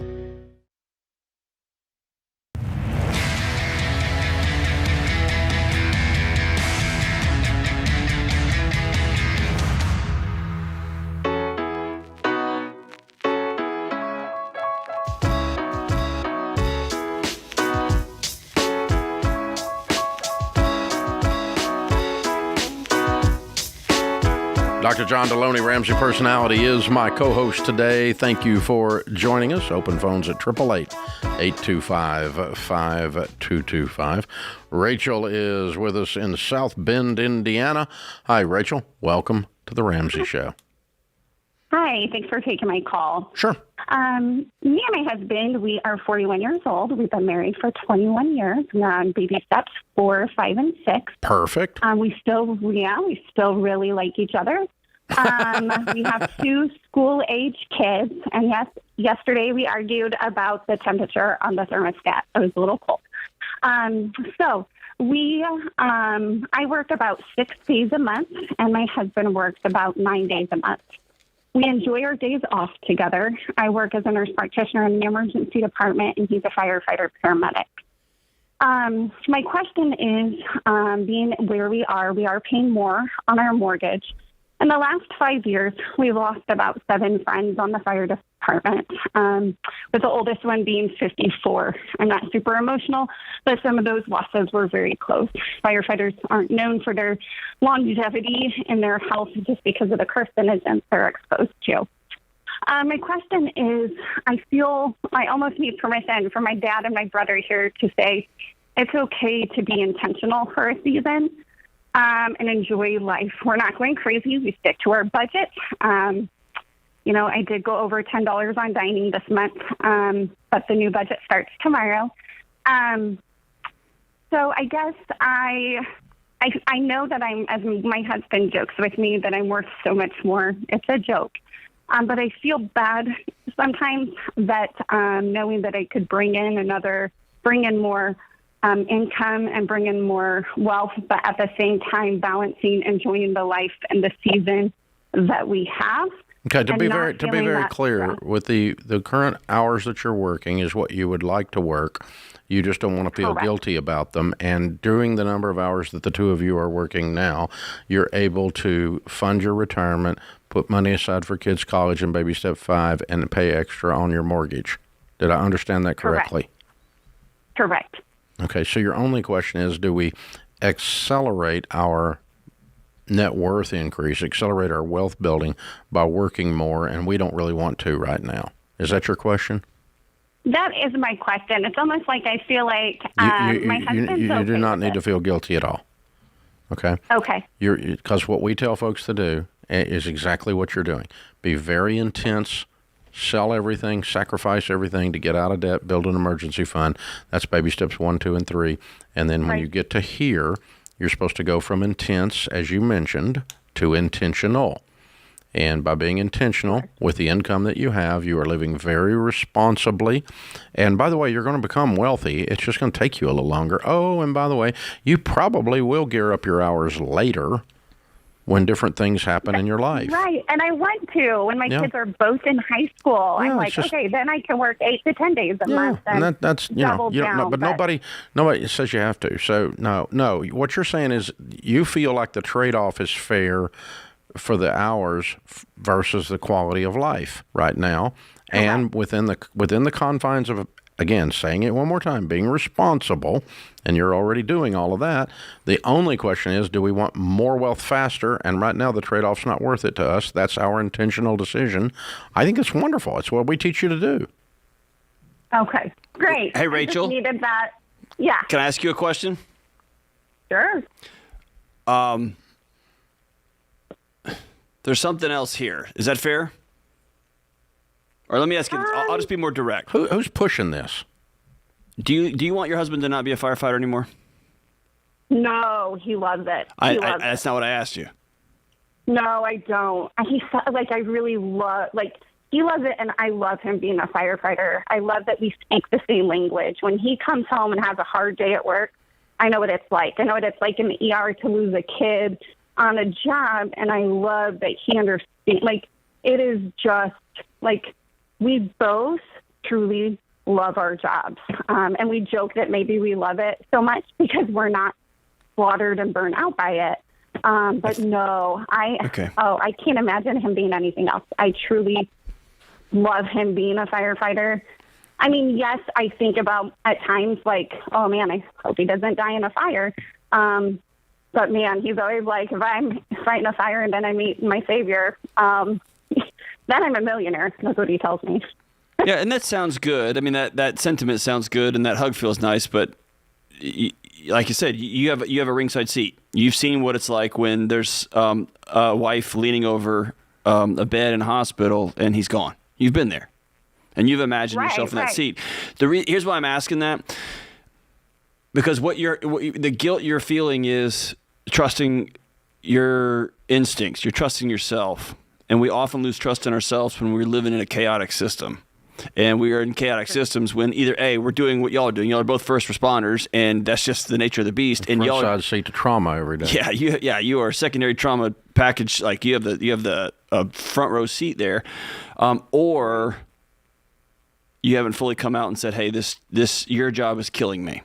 Dr. John Deloney, Ramsey Personality, is my co-host today. Thank you for joining us. Open phones at 888-825-5225. Rachel is with us in South Bend, Indiana. Hi, Rachel. Welcome to the Ramsey Show. Hi, thanks for taking my call. Sure. Me and my husband, we are 41 years old. We've been married for 21 years. We're on baby steps 4, 5, and 6. Perfect. We still really like each other. We have 2 school-age kids, and yes, yesterday we argued about the temperature on the thermostat. It was a little cold. I work about 6 days a month, and my husband works about 9 days a month. We enjoy our days off together. I work as a nurse practitioner in the emergency department, and he's a firefighter paramedic. My question is, being where we are paying more on our mortgage. In the last 5 years, we've lost about 7 friends on the fire department, with the oldest one being 54. I'm not super emotional, but some of those losses were very close. Firefighters aren't known for their longevity in their health just because of the carcinogens they're exposed to. My question is, I feel I almost need permission from my dad and my brother here to say it's okay to be intentional for a season. And enjoy life. We're not going crazy. We stick to our budget. I did go over $10 on dining this month, but the new budget starts tomorrow. So I guess I know that as my husband jokes with me, that I'm worth so much more. It's a joke. But I feel bad sometimes that knowing that I could bring in more income and bring in more wealth, but at the same time balancing enjoying the life and the season that we have. Okay, to be very clear, with the current hours that you're working is what you would like to work. You just don't want to feel guilty about them. And during the number of hours that the two of you are working now, you're able to fund your retirement, put money aside for kids' college and baby step 5, and pay extra on your mortgage. Did I understand that correctly? Correct. Okay, so your only question is, do we accelerate our net worth increase, accelerate our wealth building by working more, and we don't really want to right now? Is that your question? That is my question. It's almost like I feel like my husband's you do not need to feel guilty at all. Okay? Okay. Because what we tell folks to do is exactly what you're doing. Be very intense. Sell everything, sacrifice everything to get out of debt, build an emergency fund. That's baby steps 1, 2, and 3. And then when you get to here, you're supposed to go from intense, as you mentioned, to intentional. And by being intentional with the income that you have, you are living very responsibly. And by the way, you're going to become wealthy. It's just going to take you a little longer. Oh, and by the way, you probably will gear up your hours later when different things happen in your life. Right, and I want to. When my kids are both in high school, I'm like, okay, then I can work 8 to 10 days a month. And that's you don't know, but nobody says you have to. So no. What you're saying is you feel like the trade-off is fair for the hours versus the quality of life right now, and within the confines of, again, saying it one more time, being responsible, and you're already doing all of that. The only question is, do we want more wealth faster? And right now, the trade-off's not worth it to us. That's our intentional decision. I think it's wonderful. It's what we teach you to do. Okay, great. Hey, Rachel. I just needed that. Yeah. Can I ask you a question? Sure. There's something else here. Is that fair? Or let me ask you this. I'll just be more direct. Who's pushing this? Do you want your husband to not be a firefighter anymore? No, he loves it. That's not what I asked you. No, I don't. I really love, he loves it, and I love him being a firefighter. I love that we speak the same language. When he comes home and has a hard day at work, I know what it's like. I know what it's like in the ER to lose a kid on a job, and I love that he understands. Like, it is just, like, we both truly love our jobs. And we joke that maybe we love it so much because we're not slaughtered and burned out by it. But no, I can't imagine him being anything else. I truly love him being a firefighter. I mean, yes, I think about at times like, oh man, I hope he doesn't die in a fire. But man, he's always like, if I'm fighting a fire and then I meet my savior, then I'm a millionaire. That's what he tells me. Yeah, and that sounds good. I mean, that sentiment sounds good, and that hug feels nice. But like you said, you have a ringside seat. You've seen what it's like when there's a wife leaning over a bed in a hospital, and he's gone. You've been there, and you've imagined yourself in that seat. Here's why I'm asking that, because the guilt you're feeling is trusting your instincts. You're trusting yourself, and we often lose trust in ourselves when we're living in a chaotic system. And we are in chaotic systems when either A, we're doing what y'all are doing. Y'all are both first responders, and that's just the nature of the beast. And y'all front side seat to trauma every day. Yeah, you are a secondary trauma package. Like you have the front row seat there, or you haven't fully come out and said, "Hey, this your job is killing me."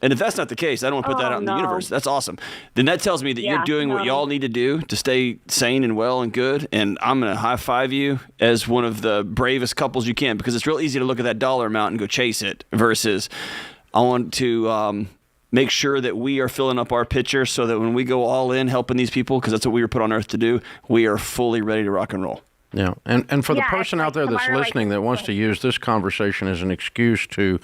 And if that's not the case, I don't want to put that out in the universe. That's awesome. Then that tells me that you're doing what y'all need to do to stay sane and well and good. And I'm going to high five you as one of the bravest couples you can, because it's real easy to look at that dollar amount and go chase it versus I want to make sure that we are filling up our pitcher so that when we go all in helping these people, because that's what we were put on earth to do, we are fully ready to rock and roll. Yeah, and for the person out there that's listening that wants to use this conversation as an excuse to,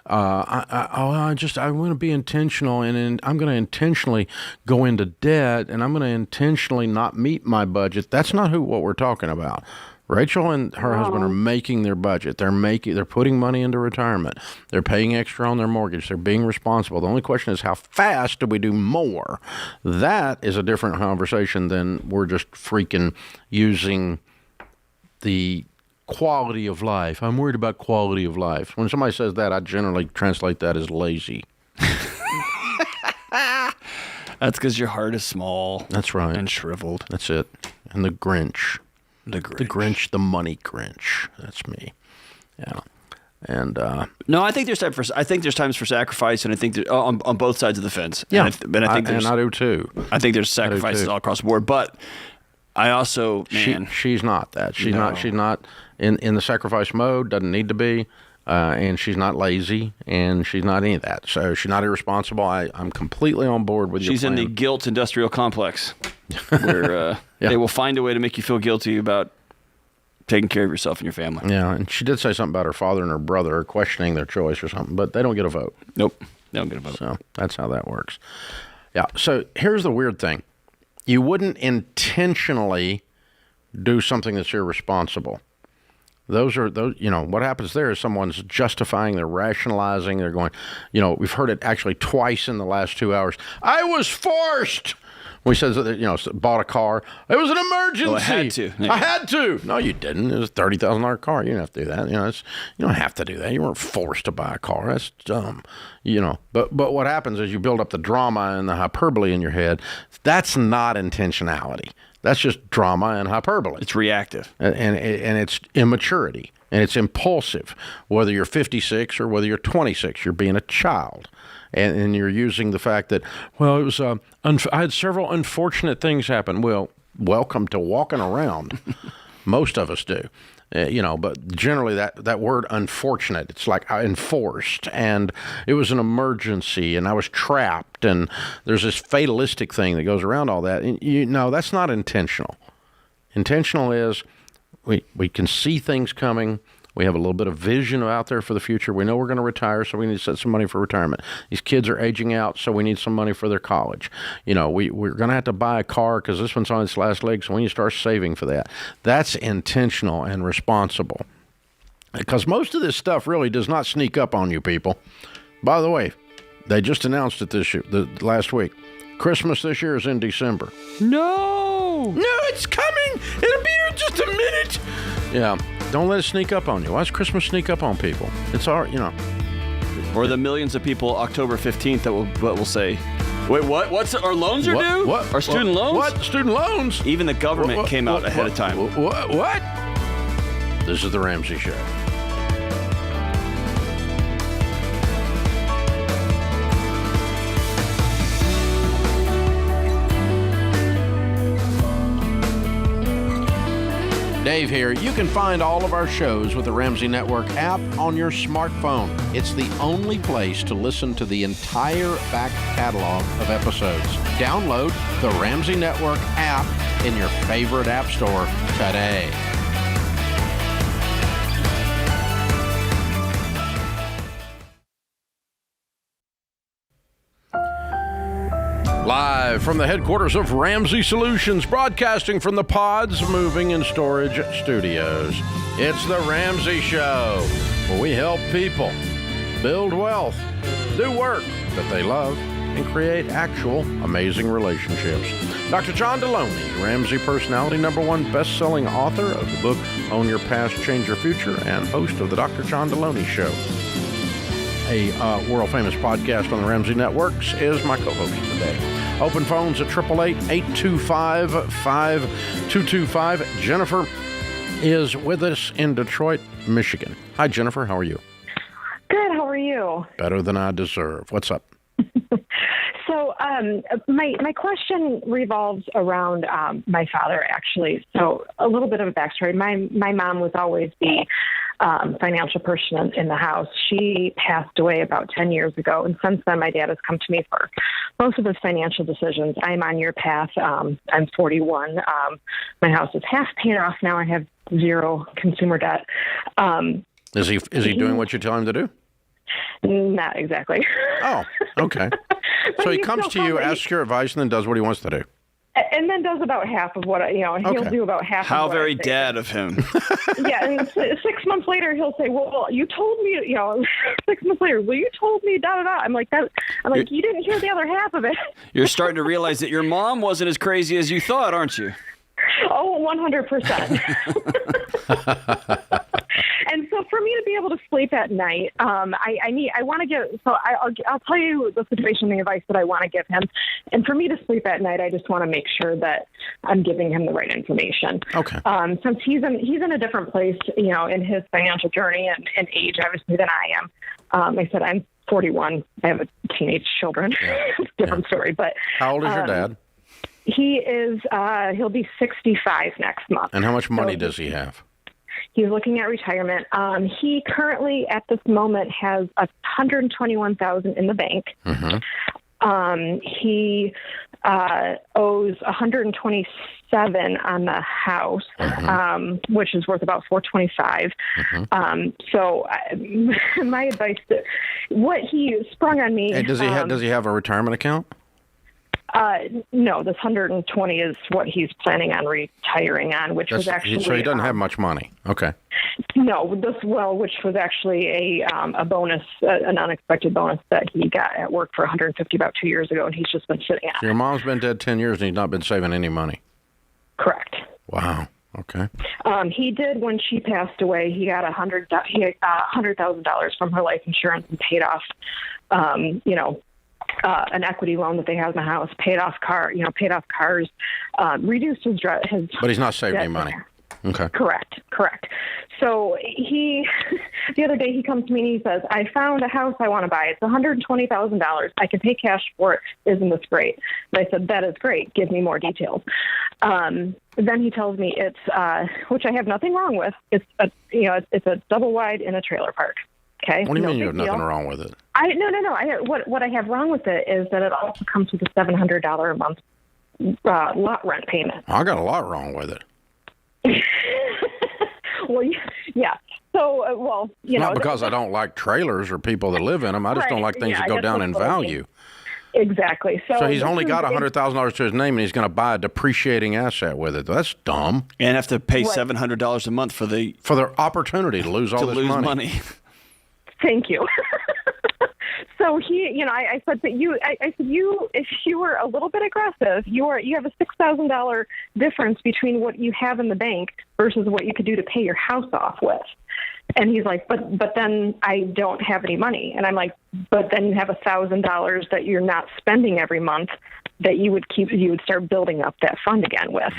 I want to be intentional, and I'm going to intentionally go into debt, and I'm going to intentionally not meet my budget. That's not what we're talking about. Rachel and her husband are making their budget. They're putting money into retirement. They're paying extra on their mortgage. They're being responsible. The only question is, how fast do we do more? That is a different conversation than we're just freaking using the quality of life. I'm worried about quality of life. When somebody says that, I generally translate that as lazy. That's because your heart is small. That's right. And shriveled. That's it. And the Grinch. The the money Grinch. That's me. Yeah. And no, I think there's times for sacrifice, and I think that on both sides of the fence. Yeah, and I do too. I think there's sacrifices all across the board, but I also, she's not that. She's not in the sacrifice mode. Doesn't need to be, and she's not lazy, and she's not any of that. So she's not irresponsible. I'm completely on board with your plan. She's in the guilt industrial complex, where they will find a way to make you feel guilty about taking care of yourself and your family. Yeah, and she did say something about her father and her brother questioning their choice or something, but they don't get a vote. Nope, they don't get a vote. So that's how that works. Yeah. So here's the weird thing. You wouldn't intentionally do something that's irresponsible. Those, what happens there is someone's justifying, they're rationalizing, they're going, we've heard it actually twice in the last 2 hours. I was forced. When he says that, bought a car. It was an emergency. Well, I had to. Yeah. I had to. No, you didn't. It was a $30,000 car. You didn't have to do that. You don't have to do that. You weren't forced to buy a car. That's dumb. But what happens is you build up the drama and the hyperbole in your head. That's not intentionality. That's just drama and hyperbole. It's reactive. And it's immaturity. And it's impulsive. Whether you're 56 or whether you're 26, you're being a child. And you're using the fact that, well, it was I had several unfortunate things happen. Well, welcome to walking around. Most of us do. But generally that word unfortunate, it's like enforced, and it was an emergency, and I was trapped, and there's this fatalistic thing that goes around all that. And that's not intentional. Intentional is we can see things coming. We have a little bit of vision out there for the future. We know we're going to retire, so we need to set some money for retirement. These kids are aging out, so we need some money for their college. We're going to have to buy a car because this one's on its last leg, so we need to start saving for that. That's intentional and responsible. Because most of this stuff really does not sneak up on you people. By the way, they just announced it last week. Christmas this year is in December. No, it's coming. It'll be here in just a minute. Yeah. Don't let it sneak up on you. Why does Christmas sneak up on people? It's all, Or the millions of people October 15th that will say, wait, what? What's our loans are due? What? Our student loans? What? Student loans? Even the government came out ahead of time. What? This is the Ramsey Show. Dave here. You can find all of our shows with the Ramsey Network app on your smartphone. It's the only place to listen to the entire back catalog of episodes. Download the Ramsey Network app in your favorite app store today. Live from the headquarters of Ramsey Solutions, broadcasting from the Pods Moving and Storage Studios. It's the Ramsey Show, where we help people build wealth, do work that they love, and create actual amazing relationships. Dr. John Deloney, Ramsey personality, #1 best-selling author of the book Own Your Past, Change Your Future, and host of the Dr. John Deloney Show, a world-famous podcast on the Ramsey Networks, is my co-host today. Open phones at 888-825-5225. Jennifer is with us in Detroit, Michigan. Hi, Jennifer. How are you? Good. How are you? Better than I deserve. What's up? So my question revolves around my father, actually. So a little bit of a backstory. My mom was always the financial person in the house. She passed away about 10 years ago, and since then my dad has come to me for most of his financial decisions. I'm on your path. I'm 41. My house is half paid off now. I have zero consumer debt. Is he doing what you tell him to do? Not exactly. Oh, okay. So he comes to you, asks your advice, and then does what he wants to do. And then does about half of what he'll do about half. How of what very dad of him. Yeah, and 6 months later he'll say, "Well, you told me, 6 months later, well, you told me da da da." I'm like, you didn't hear the other half of it. You're starting to realize that your mom wasn't as crazy as you thought, aren't you? Oh, 100%. And so for me to be able to sleep at night, I'll tell you the situation, the advice that I want to give him. And for me to sleep at night, I just want to make sure that I'm giving him the right information. Okay. Since he's in a different place, in his financial journey and age, obviously, than I am. I said, I'm 41. I have teenage children. It's a different story. But how old is your dad? He is, he'll be 65 next month. And how much money does he have? He's looking at retirement. He currently, at this moment, has $121,000 in the bank. Mm-hmm. He owes $127,000 on the house, mm-hmm. Which is worth about $425,000. Mm-hmm. So my advice, what he sprung on me. Hey, does he have a retirement account? No, this 120 is what he's planning on retiring on, which was actually. So he doesn't have much money. Okay. No, which was actually a bonus, an unexpected bonus that he got at work for $150 about 2 years ago, and he's just been sitting on. So your mom's been dead 10 years, and he's not been saving any money. Correct. Wow. Okay. He did when she passed away. He got $100,000 from her life insurance and paid off, an equity loan that they have in the house, paid off cars, reduced his. But he's not saving any money. Okay. Correct. So the other day he comes to me and he says, "I found a house I want to buy. It's $120,000. I can pay cash for it. Isn't this great?" And I said, "That is great. Give me more details." Then he tells me it's, which I have nothing wrong with. It's a double wide in a trailer park. Okay. What do you mean you have nothing wrong with it? No. What I have wrong with it is that it also comes with a $700 a month lot rent payment. I got a lot wrong with it. Well, yeah. So, not because I don't like trailers or people that live in them. I just don't like things that go down in value. Exactly. So he's only got $100,000 to his name, and he's going to buy a depreciating asset with it. That's dumb. And have to pay $700 a month for the opportunity to lose all this money. Thank you. So he, I said, but I said, if you were a little bit aggressive, you have a $6,000 difference between what you have in the bank versus what you could do to pay your house off with. And he's like, but then I don't have any money. And I'm like, but then you have $1,000 that you're not spending every month that you would start building up that fund again with.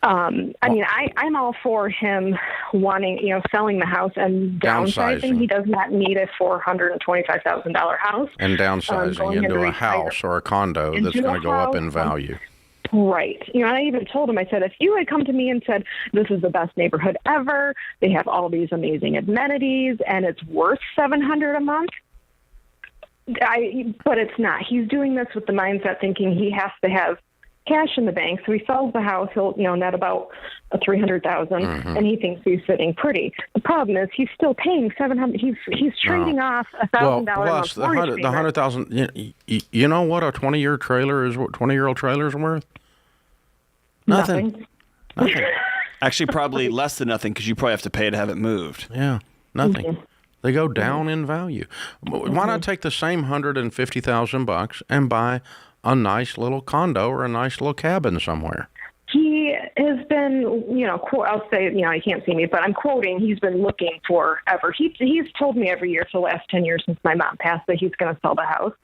I'm all for him wanting, selling the house and downsizing. He does not need a $425,000 house. And downsizing into a house or a condo that's going to go up in value. Right. I even told him, I said, if you had come to me and said, this is the best neighborhood ever, they have all these amazing amenities, and it's worth $700 a month, but it's not. He's doing this with the mindset thinking he has to have cash in the bank. So he sells the house, he'll, net about $300,000, and he thinks he's sitting pretty. The problem is he's still paying $700. He's trading off $1,000 plus the $100,000. You know what a 20-year trailer is? What 20-year-old trailer is worth? Nothing. Actually, probably less than nothing because you probably have to pay to have it moved. Yeah, nothing. They go down in value. Why not take the same $150,000 and buy a nice little condo or a nice little cabin somewhere? He has been, I'll say, you can't see me, but I'm quoting, he's been looking forever. He's told me every year for the last 10 years since my mom passed that he's going to sell the house.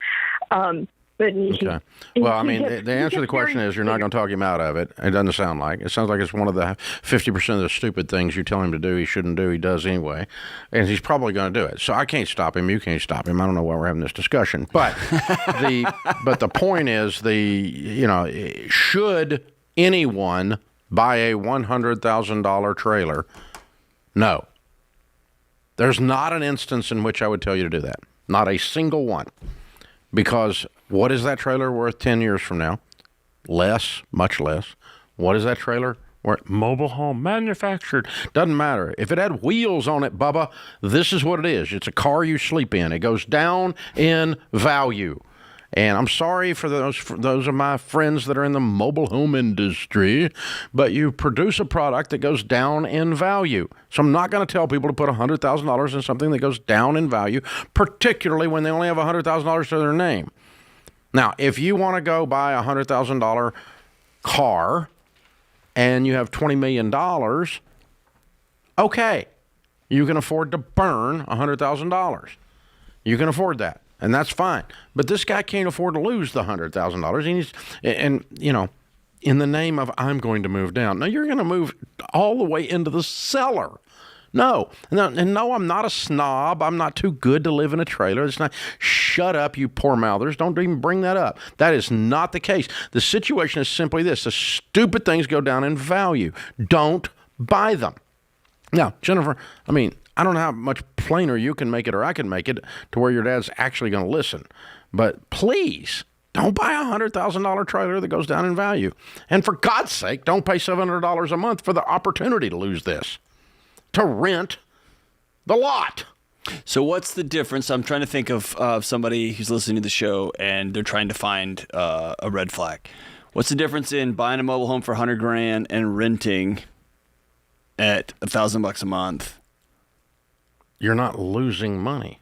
Okay. Well, the answer to the question is you're not going to talk him out of it. It doesn't sound like. It sounds like it's one of the 50% of the stupid things you tell him to do he shouldn't do, he does anyway. And he's probably going to do it. So I can't stop him. You can't stop him. I don't know why we're having this discussion. But the point is should anyone buy a $100,000 trailer? No. There's not an instance in which I would tell you to do that. Not a single one. Because what is that trailer worth 10 years from now? Less, much less. What is that trailer worth? Mobile home, manufactured. Doesn't matter. If it had wheels on it, Bubba, this is what it is. It's a car you sleep in. It goes down in value. And I'm sorry for those of my friends that are in the mobile home industry, but you produce a product that goes down in value. So I'm not going to tell people to put $100,000 in something that goes down in value, particularly when they only have $100,000 to their name. Now, if you want to go buy a $100,000 car and you have $20 million, okay, you can afford to burn $100,000. You can afford that. And that's fine. But this guy can't afford to lose the $100,000. And in the name of I'm going to move down. No, you're going to move all the way into the cellar. No, I'm not a snob. I'm not too good to live in a trailer. It's not. Shut up, you poor mouthers. Don't even bring that up. That is not the case. The situation is simply this. The stupid things go down in value. Don't buy them. Now, Jennifer, I don't know how much plainer you can make it or I can make it to where your dad's actually going to listen. But please, don't buy a $100,000 trailer that goes down in value. And for God's sake, don't pay $700 a month for the opportunity to lose this, to rent the lot. So what's the difference? I'm trying to think of somebody who's listening to the show and they're trying to find a red flag. What's the difference in buying a mobile home for $100,000 and renting at $1,000 a month? You're not losing money.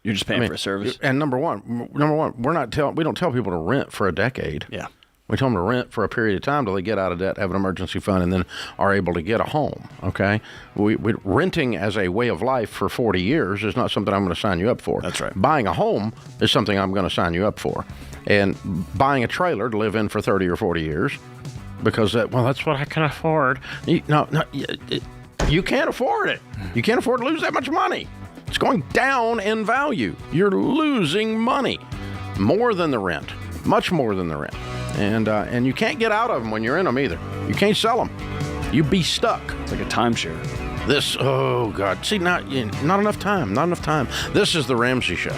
You're just paying for a service. And number one, we don't tell people to rent for a decade. Yeah. We tell them to rent for a period of time till they get out of debt, have an emergency fund, and then are able to get a home. Okay, renting as a way of life for 40 years is not something I'm going to sign you up for. That's right. Buying a home is something I'm going to sign you up for, and buying a trailer to live in for 30 or 40 years because that's what I can afford. You can't afford it. You can't afford to lose that much money. It's going down in value. You're losing money. More than the rent. Much more than the rent. And you can't get out of them when you're in them either. You can't sell them. You'd be stuck. It's like a timeshare. Oh, God. See, not enough time. Not enough time. This is The Ramsey Show.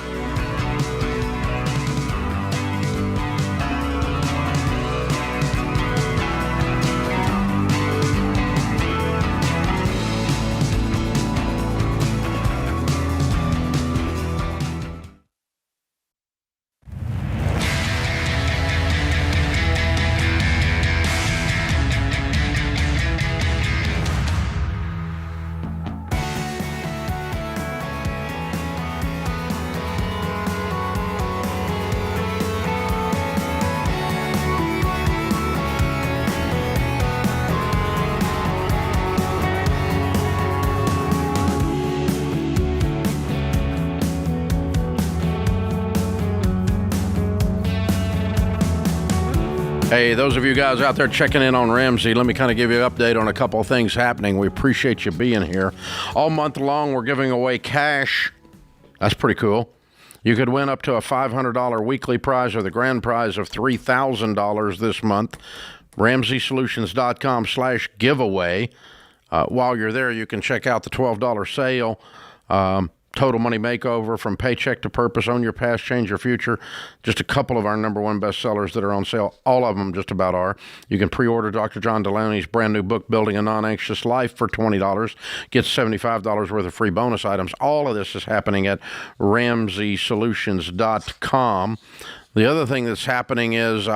Hey, those of you guys out there checking in on Ramsey, let me kind of give you an update on a couple of things happening. We appreciate you being here. All month long, we're giving away cash. That's pretty cool. You could win up to a $500 weekly prize or the grand prize of $3,000 this month. RamseySolutions.com/giveaway. While you're there, you can check out the $12 sale. Total Money Makeover, From Paycheck to Purpose, Own Your Past, Change Your Future. Just a couple of our number one bestsellers that are on sale. All of them just about are. You can pre-order Dr. John Deloney's brand new book, Building a Non-Anxious Life, for $20. Get $75 worth of free bonus items. All of this is happening at RamseySolutions.com. The other thing that's happening is,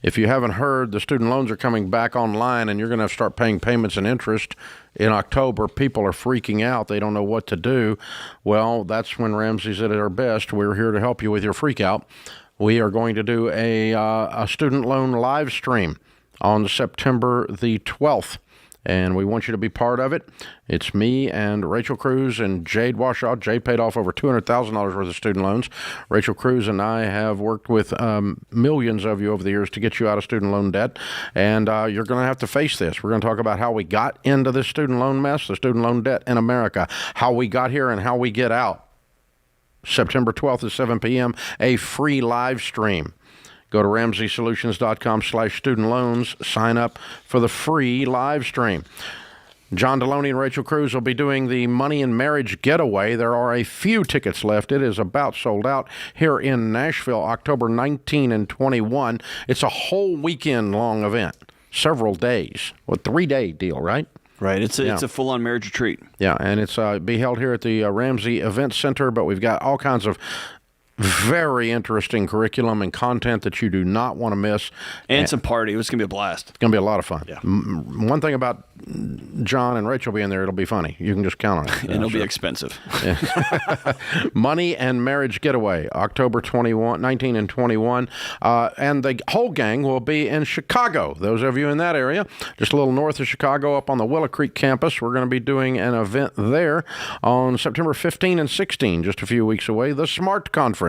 if you haven't heard, the student loans are coming back online, and you're going to have to start paying payments and interest in October. People are freaking out. They don't know what to do. Well, that's when Ramsey's at our best. We're here to help you with your freak out. We are going to do a student loan live stream on September the 12th. And we want you to be part of it. It's me and Rachel Cruz and Jade Washout. Jade paid off over $200,000 worth of student loans. Rachel Cruz and I have worked with millions of you over the years to get you out of student loan debt. And you're going to have to face this. We're going to talk about how we got into this student loan mess, the student loan debt in America, how we got here and how we get out. September 12th at 7 p.m., a free live stream. Go to RamseySolutions.com/student loans. Sign up for the free live stream. John Deloney and Rachel Cruz will be doing the Money and Marriage Getaway. There are a few tickets left. It is about sold out here in Nashville, October 19 and 21. It's a whole weekend-long event, several days. Well, 3-day deal, right? Right. It's a full-on marriage retreat. Yeah, and it's be held here at the Ramsey Event Center, but we've got all kinds of very interesting curriculum and content that you do not want to miss. And some party. It's going to be a blast. It's going to be a lot of fun. Yeah. One thing about John and Rachel being there, it'll be funny. You can just count on it. And it'll be expensive. Yeah. Money and Marriage Getaway, October 19 and 21. And the whole gang will be in Chicago. Those of you in that area, just a little north of Chicago up on the Willow Creek campus, we're going to be doing an event there on September 15 and 16, just a few weeks away, the SMART Conference.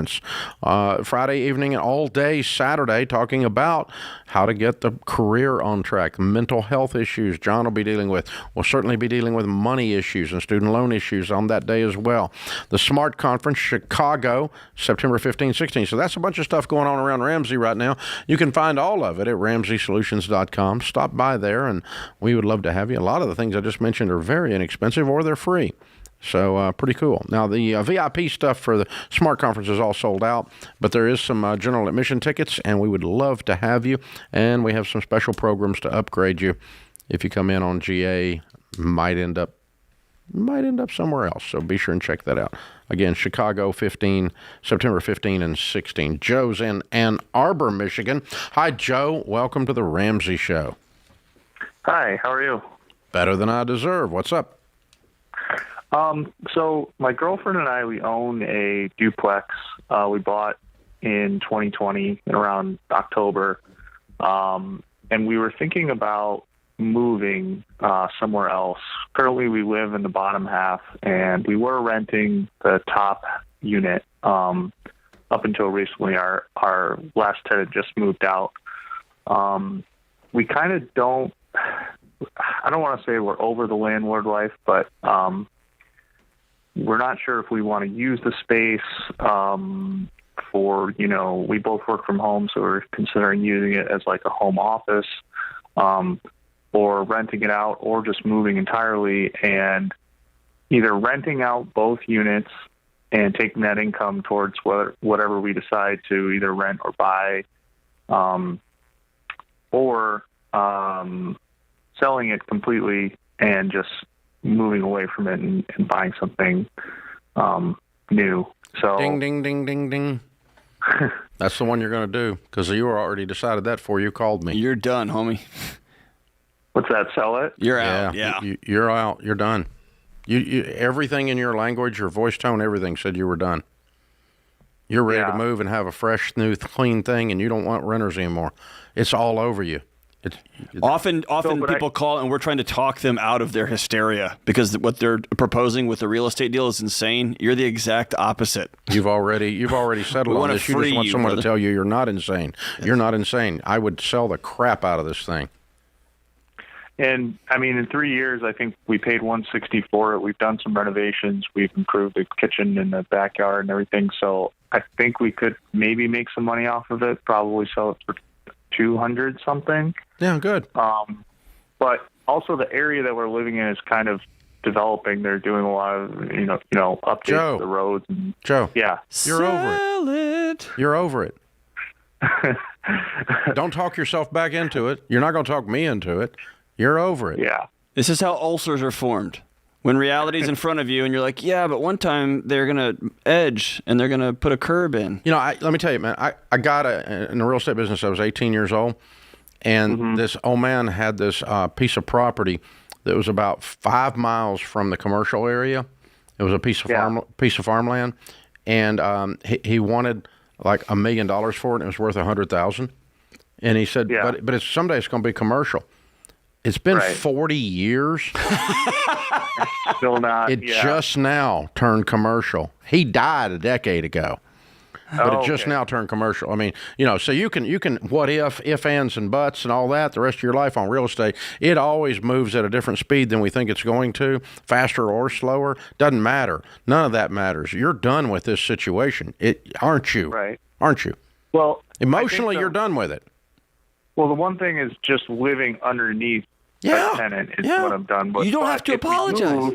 Friday evening and all day Saturday, talking about how to get the career on track, mental health issues John will be dealing with. We'll certainly be dealing with money issues and student loan issues on that day as well. The SMART Conference, Chicago, September 15, 16. So that's a bunch of stuff going on around Ramsey right now. You can find all of it at RamseySolutions.com. Stop by there, and we would love to have you. A lot of the things I just mentioned are very inexpensive, or they're free. So pretty cool. Now, the VIP stuff for the SMART Conference is all sold out, but there is some general admission tickets, and we would love to have you. And we have some special programs to upgrade you. If you come in on GA, might end up somewhere else. So be sure and check that out. Again, Chicago, September 15 and 16. Joe's in Ann Arbor, Michigan. Hi, Joe. Welcome to the Ramsey Show. Hi, how are you? Better than I deserve. What's up? So my girlfriend and I, we own a duplex we bought in 2020 around October. And we were thinking about moving somewhere else. Currently we live in the bottom half, and we were renting the top unit up until recently. Our last tenant just moved out. We kind of don't, I don't want to say we're over the landlord life, but we're not sure if we want to use the space for, we both work from home, so we're considering using it as like a home office, or renting it out, or just moving entirely and either renting out both units and taking that income towards whatever we decide to either rent or buy, or selling it completely and just moving away from it and buying something new. So ding, ding, ding, ding, ding. That's the one you're going to do, because you already decided that before you called me. You're done, homie. What's that? Sell it? You're out. Yeah. You're out. You're done. You everything in your language, your voice tone, everything said you were done. You're ready to move and have a fresh, new, clean thing, and you don't want renters anymore. It's all over you. Often people call and we're trying to talk them out of their hysteria because what they're proposing with the real estate deal is insane. You're the exact opposite. You've already settled on this. You just want someone to tell you you're not insane. Yes. You're not insane. I would sell the crap out of this thing. And I mean, in 3 years, I think we paid $160 for it. We've done some renovations. We've improved the kitchen and the backyard and everything. So I think we could maybe make some money off of it. Probably sell it for $200 something. Yeah, good. But also the area that we're living in is kind of developing. They're doing a lot of updates to the roads. And, Joe, yeah, you're over it. You're over it. Don't talk yourself back into it. You're not going to talk me into it. You're over it. Yeah. This is how ulcers are formed. When reality's in front of you and you're like, yeah, but one time they're going to edge and they're going to put a curb in. Let me tell you, man, I got in the real estate business. I was 18 years old, and this old man had this piece of property that was about 5 miles from the commercial area. It was a piece of farmland, and he wanted like $1 million for it, and it was worth $100,000. And he said, but it's someday it's going to be commercial. It's been 40 years. Still not. It just now turned commercial. He died a decade ago, but it just now turned commercial. I mean, so you can what if, ands, and buts and all that the rest of your life on real estate. It always moves at a different speed than we think it's going to, faster or slower. Doesn't matter. None of that matters. You're done with this situation, aren't you? Right. Aren't you? Well, emotionally, you're done with it. Well, the one thing is just living underneath a tenant is what I'm done with. You don't have to apologize.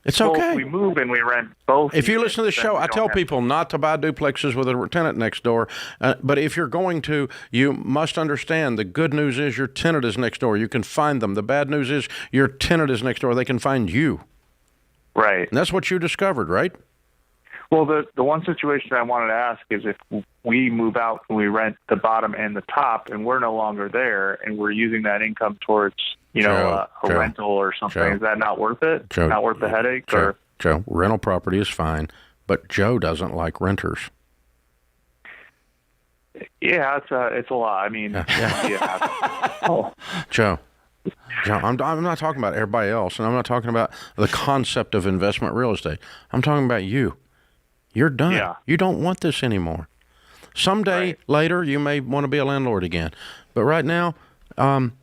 It's okay. If we move and we rent both. If you listen to the show, I tell people not to buy duplexes with a tenant next door. But if you're going to, you must understand the good news is your tenant is next door. You can find them. The bad news is your tenant is next door. They can find you. Right. And that's what you discovered, right? Well, the one situation I wanted to ask is if we move out and we rent the bottom and the top and we're no longer there and we're using that income towards, a rental or something, is that not worth it? Not worth the headache? Joe, rental property is fine, but Joe doesn't like renters. Yeah, it's a lot. I mean, Joe, I'm not talking about everybody else, and I'm not talking about the concept of investment real estate. I'm talking about you. You're done. Yeah. You don't want this anymore. Someday later, you may want to be a landlord again, but right now,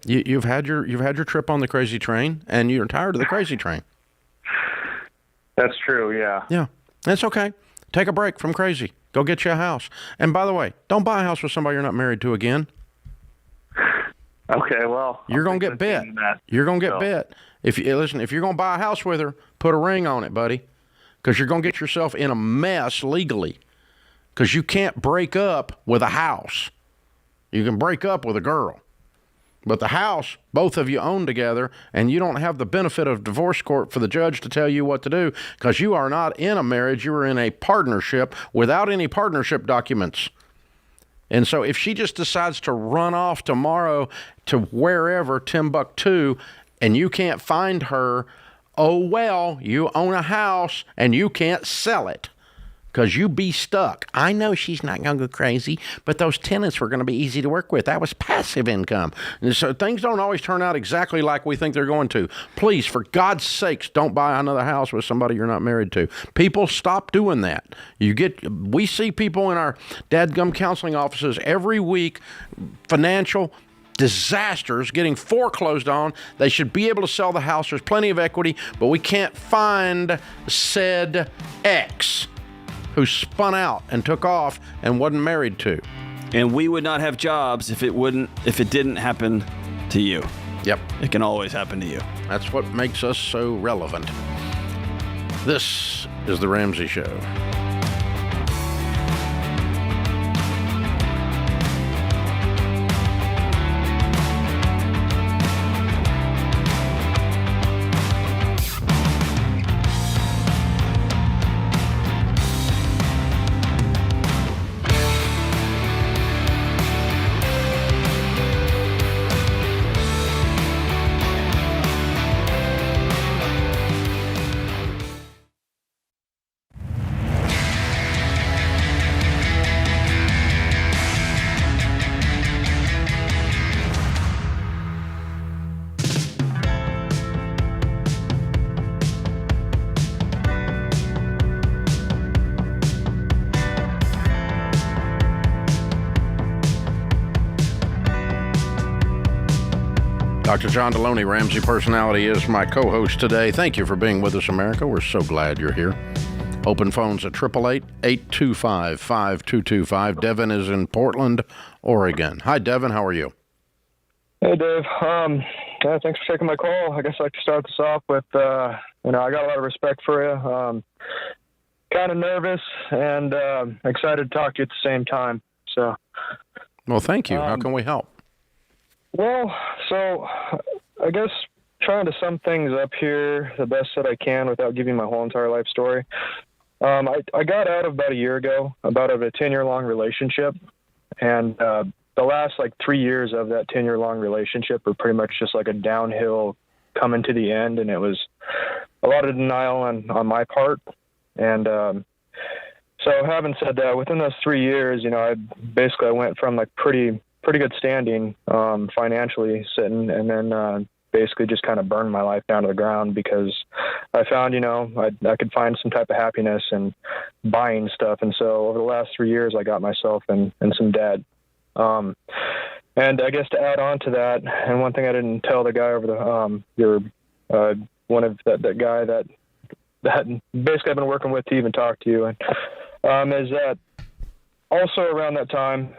you've had your trip on the crazy train, and you're tired of the crazy train. That's true. Yeah. Yeah, that's okay. Take a break from crazy. Go get you a house. And by the way, don't buy a house with somebody you're not married to again. Okay, well, you're gonna get bit. You're gonna get bit. If you're gonna buy a house with her, put a ring on it, buddy, because you're gonna get yourself in a mess legally. Because you can't break up with a house. You can break up with a girl, but the house both of you own together, and you don't have the benefit of divorce court for the judge to tell you what to do, because you are not in a marriage. You are in a partnership without any partnership documents. And so if she just decides to run off tomorrow to wherever, Timbuktu, and you can't find her, oh well, you own a house and you can't sell it because you be stuck. I know she's not going to go crazy, but those tenants were going to be easy to work with. That was passive income. And so things don't always turn out exactly like we think they're going to. Please, for God's sakes, don't buy another house with somebody you're not married to. People, stop doing that. We see people in our dadgum counseling offices every week, financial disasters, getting foreclosed on. They should be able to sell the house. There's plenty of equity, but we can't find said X who spun out and took off and wasn't married to. And we would not have jobs if it didn't happen to you. Yep. It can always happen to you. That's what makes us so relevant. This is The Ramsey Show. Dr. John Deloney, Ramsey Personality, is my co-host today. Thank you for being with us, America. We're so glad you're here. Open phones at 888-825-5225. Devin is in Portland, Oregon. Hi, Devin. How are you? Hey, Dave. Thanks for taking my call. I guess I'd like to start this off with, I got a lot of respect for you. Kind of nervous and excited to talk to you at the same time. So, well, thank you. How can we help? Well, so I guess trying to sum things up here the best that I can without giving my whole entire life story. I got out about a year ago, about a 10-year-long relationship, and the last 3 years of that 10-year-long relationship were pretty much just like a downhill coming to the end, and it was a lot of denial on my part. And so having said that, within those 3 years, I went from pretty good standing financially sitting, and then basically just kind of burned my life down to the ground because I found, I could find some type of happiness in buying stuff. And so over the last 3 years, I got myself in some debt. And I guess to add on to that, and one thing I didn't tell the guy over the, one of that guy that basically I've been working with to even talk to you, and is that also around that time,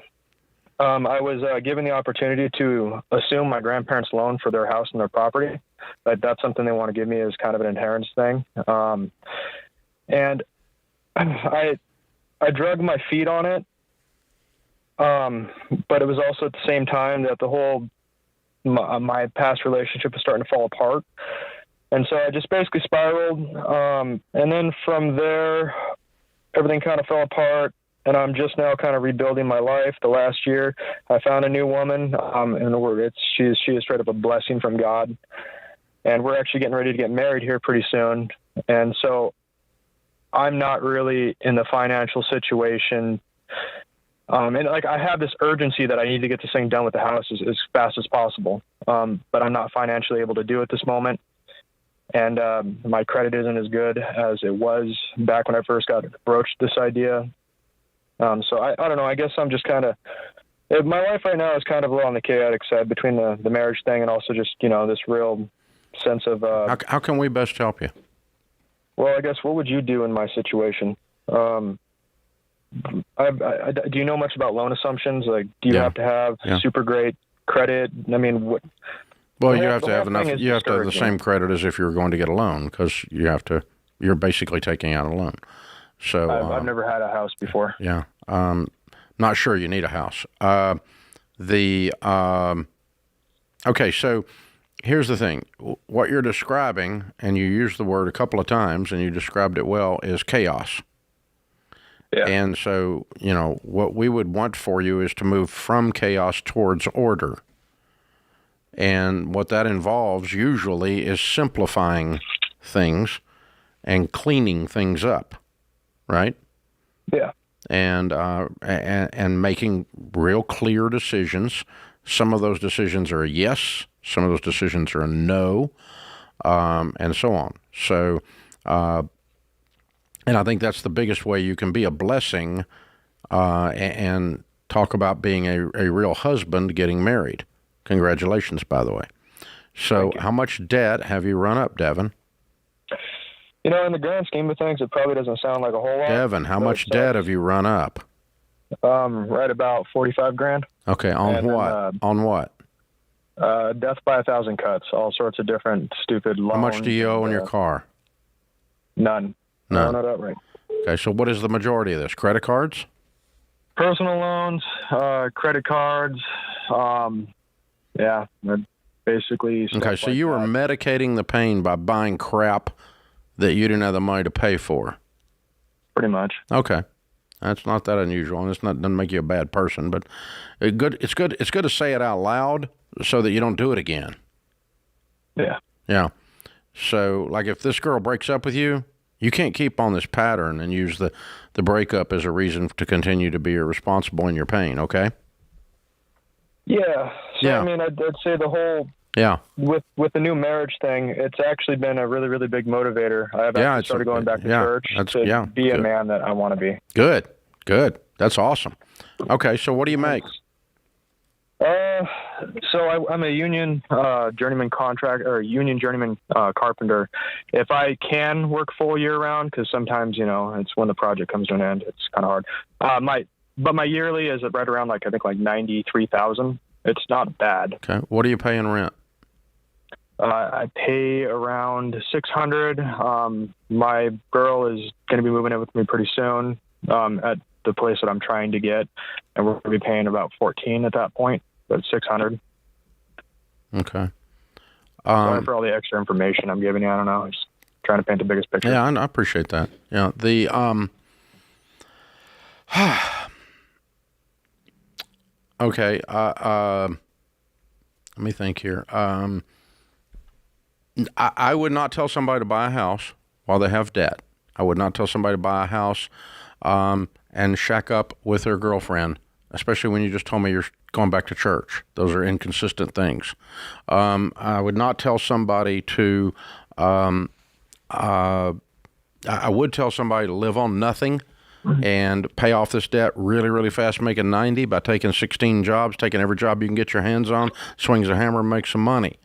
I was given the opportunity to assume my grandparents' loan for their house and their property. That's something they want to give me as kind of an inheritance thing. And I drug my feet on it. But it was also at the same time that the whole, my past relationship was starting to fall apart. And so I just basically spiraled. And then from there, everything kind of fell apart. And I'm just now kind of rebuilding my life. The last year, I found a new woman, and she is straight up a blessing from God. And we're actually getting ready to get married here pretty soon. And so I'm not really in the financial situation. And I have this urgency that I need to get this thing done with the house as fast as possible. But I'm not financially able to do it this moment. And my credit isn't as good as it was back when I first got broached this idea. So I don't know. I guess I'm just kind of, my life right now is kind of a little on the chaotic side between the marriage thing and also just, this real sense of. How can we best help you? Well, I guess what would you do in my situation? Do you know much about loan assumptions? Do you have to have super great credit? I mean, what? Well, you have to have enough. You have to have the same credit as if you were going to get a loan because you're basically taking out a loan. So I've never had a house before. Yeah. Not sure you need a house. Okay, so here's the thing. What you're describing, and you used the word a couple of times, and you described it well, is chaos. Yeah. And so, what we would want for you is to move from chaos towards order. And what that involves usually is simplifying things and cleaning things up. Right? Yeah. And making real clear decisions. Some of those decisions are a yes. Some of those decisions are a no, and so on. So, and I think that's the biggest way you can be a blessing and talk about being a real husband getting married. Congratulations, by the way. So how much debt have you run up, Devin? In the grand scheme of things, it probably doesn't sound like a whole lot. Devin, how much debt have you run up? Right about $45,000. Okay, on what? On what? Death by 1,000 cuts, all sorts of different stupid loans. How much do you owe on your car? None. No. Not outright. Okay, so what is the majority of this? Credit cards? Personal loans, credit cards. Basically. Okay, so you were medicating the pain by buying crap that you didn't have the money to pay for. Pretty much. Okay, that's not that unusual, and doesn't make you a bad person. But it's good to say it out loud so that you don't do it again. Yeah. Yeah. So, if this girl breaks up with you, you can't keep on this pattern and use the breakup as a reason to continue to be irresponsible in your pain. Okay. Yeah. So I'd say the whole. Yeah. With the new marriage thing, it's actually been a really, really big motivator. I've actually started going back to church to be a man that I want to be. Good. That's awesome. Okay, so what do you make? So I'm a union journeyman carpenter. If I can work full year round, because sometimes it's when the project comes to an end, it's kind of hard. My yearly is right around I think $93,000. It's not bad. Okay. What do you pay in rent? I pay around $600. My girl is going to be moving in with me pretty soon at the place that I'm trying to get, and we're going to be paying about $14 at that point, but $600. Okay. Sorry for all the extra information I'm giving you. I don't know. I'm just trying to paint the biggest picture. Yeah, I appreciate that. Yeah. Okay. Let me think here. I would not tell somebody to buy a house while they have debt. I would not tell somebody to buy a house and shack up with their girlfriend, especially when you just told me you're going back to church. Those are inconsistent things. I would not tell somebody to, I would tell somebody to live on nothing and pay off this debt really, really fast, making 90 by taking 16 jobs, taking every job you can get your hands on, swings a hammer, and make some money.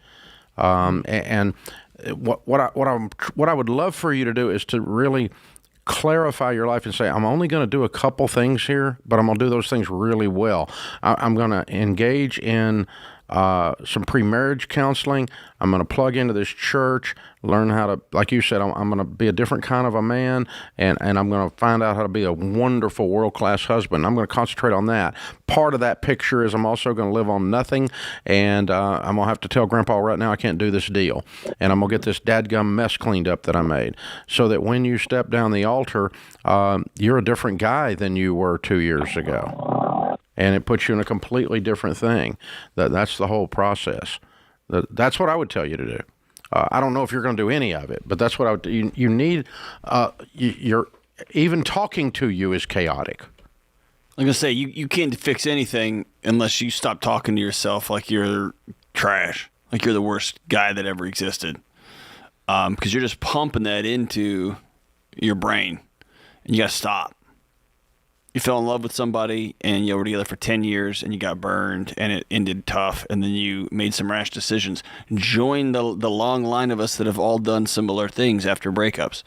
And what I would love for you to do is to really clarify your life and say, I'm only going to do a couple things here, but I'm going to do those things really well. I'm going to engage in some pre-marriage counseling. I'm going to plug into this church, learn how to, like you said, I'm going to be a different kind of a man, and I'm going to find out how to be a wonderful world-class husband. I'm going to concentrate on that. Part of that picture is I'm also going to live on nothing, and I'm going to have to tell Grandpa right now I can't do this deal, and I'm going to get this dadgum mess cleaned up that I made, so that when you step down the altar, you're a different guy than you were 2 years ago. And it puts you in a completely different thing. That's the whole process. That's what I would tell you to do. I don't know if you're going to do any of it, but that's what I would do. You need, even talking to you is chaotic. I'm going to say, you can't fix anything unless you stop talking to yourself like you're trash, like you're the worst guy that ever existed. Because you're just pumping that into your brain, and you got to stop. You fell in love with somebody and you were together for 10 years and you got burned and it ended tough, and then you made some rash decisions. Join the long line of us that have all done similar things after breakups.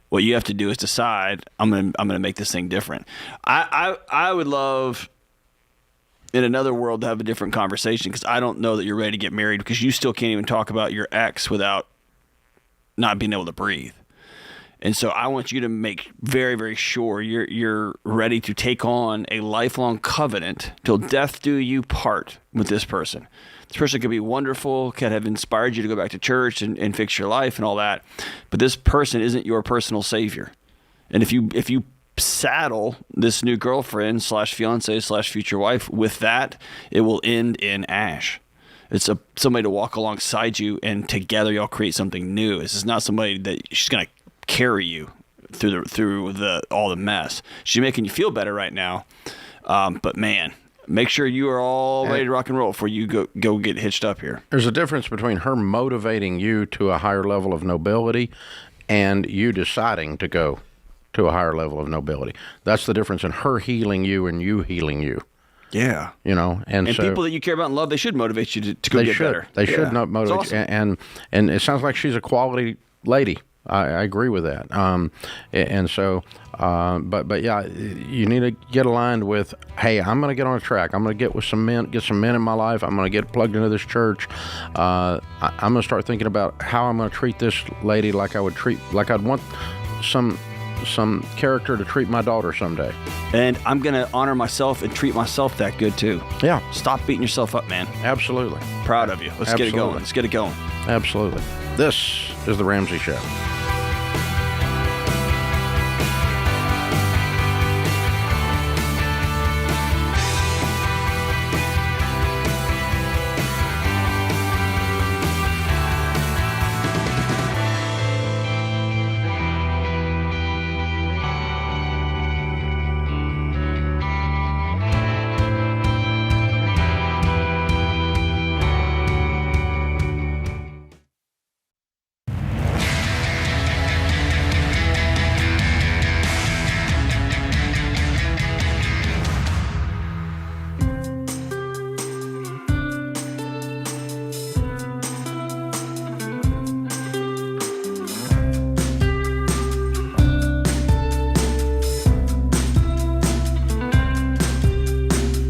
What you have to do is decide, I'm gonna make this thing different. I would love in another world to have a different conversation, because I don't know that you're ready to get married, because you still can't even talk about your ex without not being able to breathe. And so I want you to make very, very sure you're ready to take on a lifelong covenant till death do you part with this person. This person could be wonderful, could have inspired you to go back to church and fix your life and all that, but this person isn't your personal savior. And if you saddle this new girlfriend / fiance / future wife with that, it will end in ash. It's somebody to walk alongside you, and together y'all create something new. This is not somebody that she's going to carry you through all the mess. She's making you feel better right now, but man, make sure you are all ready to rock and roll before you go get hitched up here. There's a difference between her motivating you to a higher level of nobility and you deciding to go to a higher level of nobility. That's the difference in her healing you and you healing you. Yeah. And so, people that you care about and love, they should motivate you to go get better. They should not motivate awesome. you. And it sounds like she's a quality lady. I agree with that. And so, but yeah, you need to get aligned with, hey, I'm going to get on a track. I'm going to get with some men, get some men in my life. I'm going to get plugged into this church. I'm going to start thinking about how I'm going to treat this lady like I'd want some character to treat my daughter someday. And I'm going to honor myself and treat myself that good too. Yeah. Stop beating yourself up, man. Absolutely. Proud of you. Let's get it going. Let's get it going. Absolutely. This is The Ramsey Show.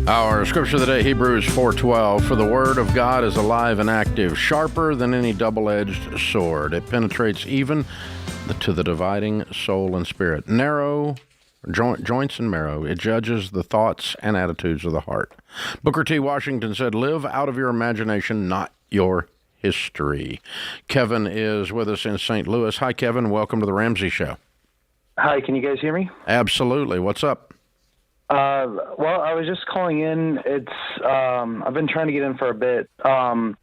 Our scripture of the day, Hebrews 4:12. For the word of God is alive and active, sharper than any double-edged sword. It penetrates even to the dividing soul and spirit, joints and marrow. It judges the thoughts and attitudes of the heart. Booker T. Washington said, live out of your imagination, not your history. Kevin is with us in St. Louis. Hi, Kevin. Welcome to the Ramsey Show. Hi, can you guys hear me? Absolutely. What's up? Well, I was just calling in. I've been trying to get in for a bit. My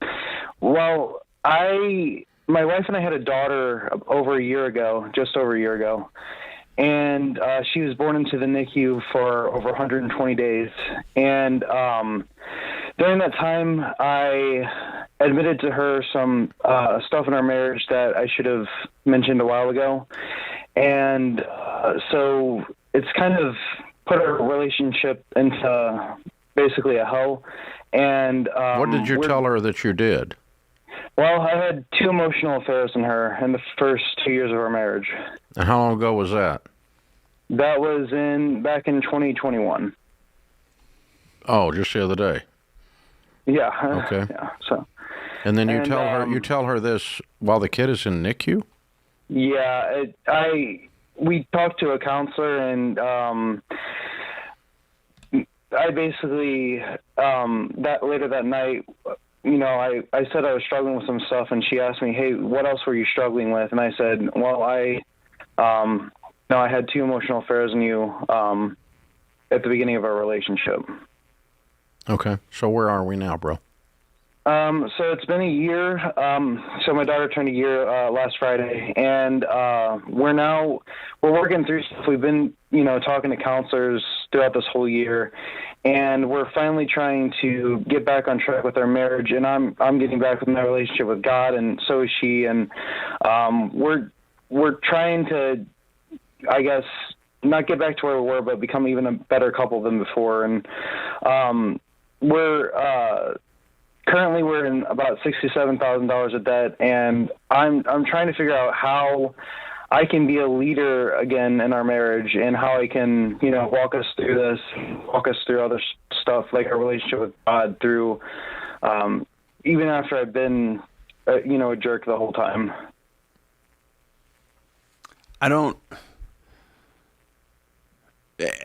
wife and I had a daughter just over a year ago, and she was born into the NICU for over 120 days. And during that time, I admitted to her some stuff in our marriage that I should have mentioned a while ago. And so it's kind of put our relationship into basically a hell. And what did you tell her that you did? Well, I had 2 emotional affairs in her in the first 2 years of our marriage. And how long ago was that? That was back in 2021. Oh, just the other day. Yeah. Okay. Yeah. So. And then you tell her this while the kid is in NICU? Yeah. We talked to a counselor, and I basically later that night, I said I was struggling with some stuff, and she asked me, "Hey, what else were you struggling with?" And I said, "Well, I had 2 emotional affairs in you at the beginning of our relationship." Okay. So where are we now, bro? So it's been a year. So my daughter turned a year last Friday, and we're working through stuff. We've been, talking to counselors throughout this whole year, and we're finally trying to get back on track with our marriage. And I'm getting back with my relationship with God, and so is she. And we're trying to, I guess, not get back to where we were, but become even a better couple than before. And currently we're in about $67,000 of debt, and I'm trying to figure out how I can be a leader again in our marriage, and how I can, walk us through other stuff like our relationship with God through, even after I've been, a jerk the whole time.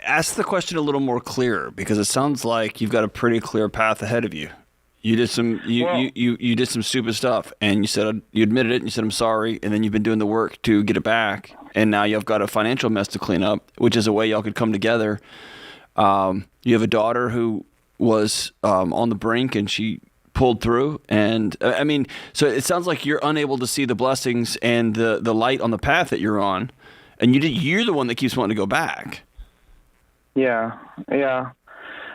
Ask the question a little more clear, because it sounds like you've got a pretty clear path ahead of you. You did some you did some stupid stuff, and you admitted it, and you said I'm sorry, and then you've been doing the work to get it back, and now you've got a financial mess to clean up, which is a way y'all could come together. You have a daughter who was on the brink, and she pulled through, and so it sounds like you're unable to see the blessings and the light on the path that you're on, and you're the one that keeps wanting to go back. Yeah.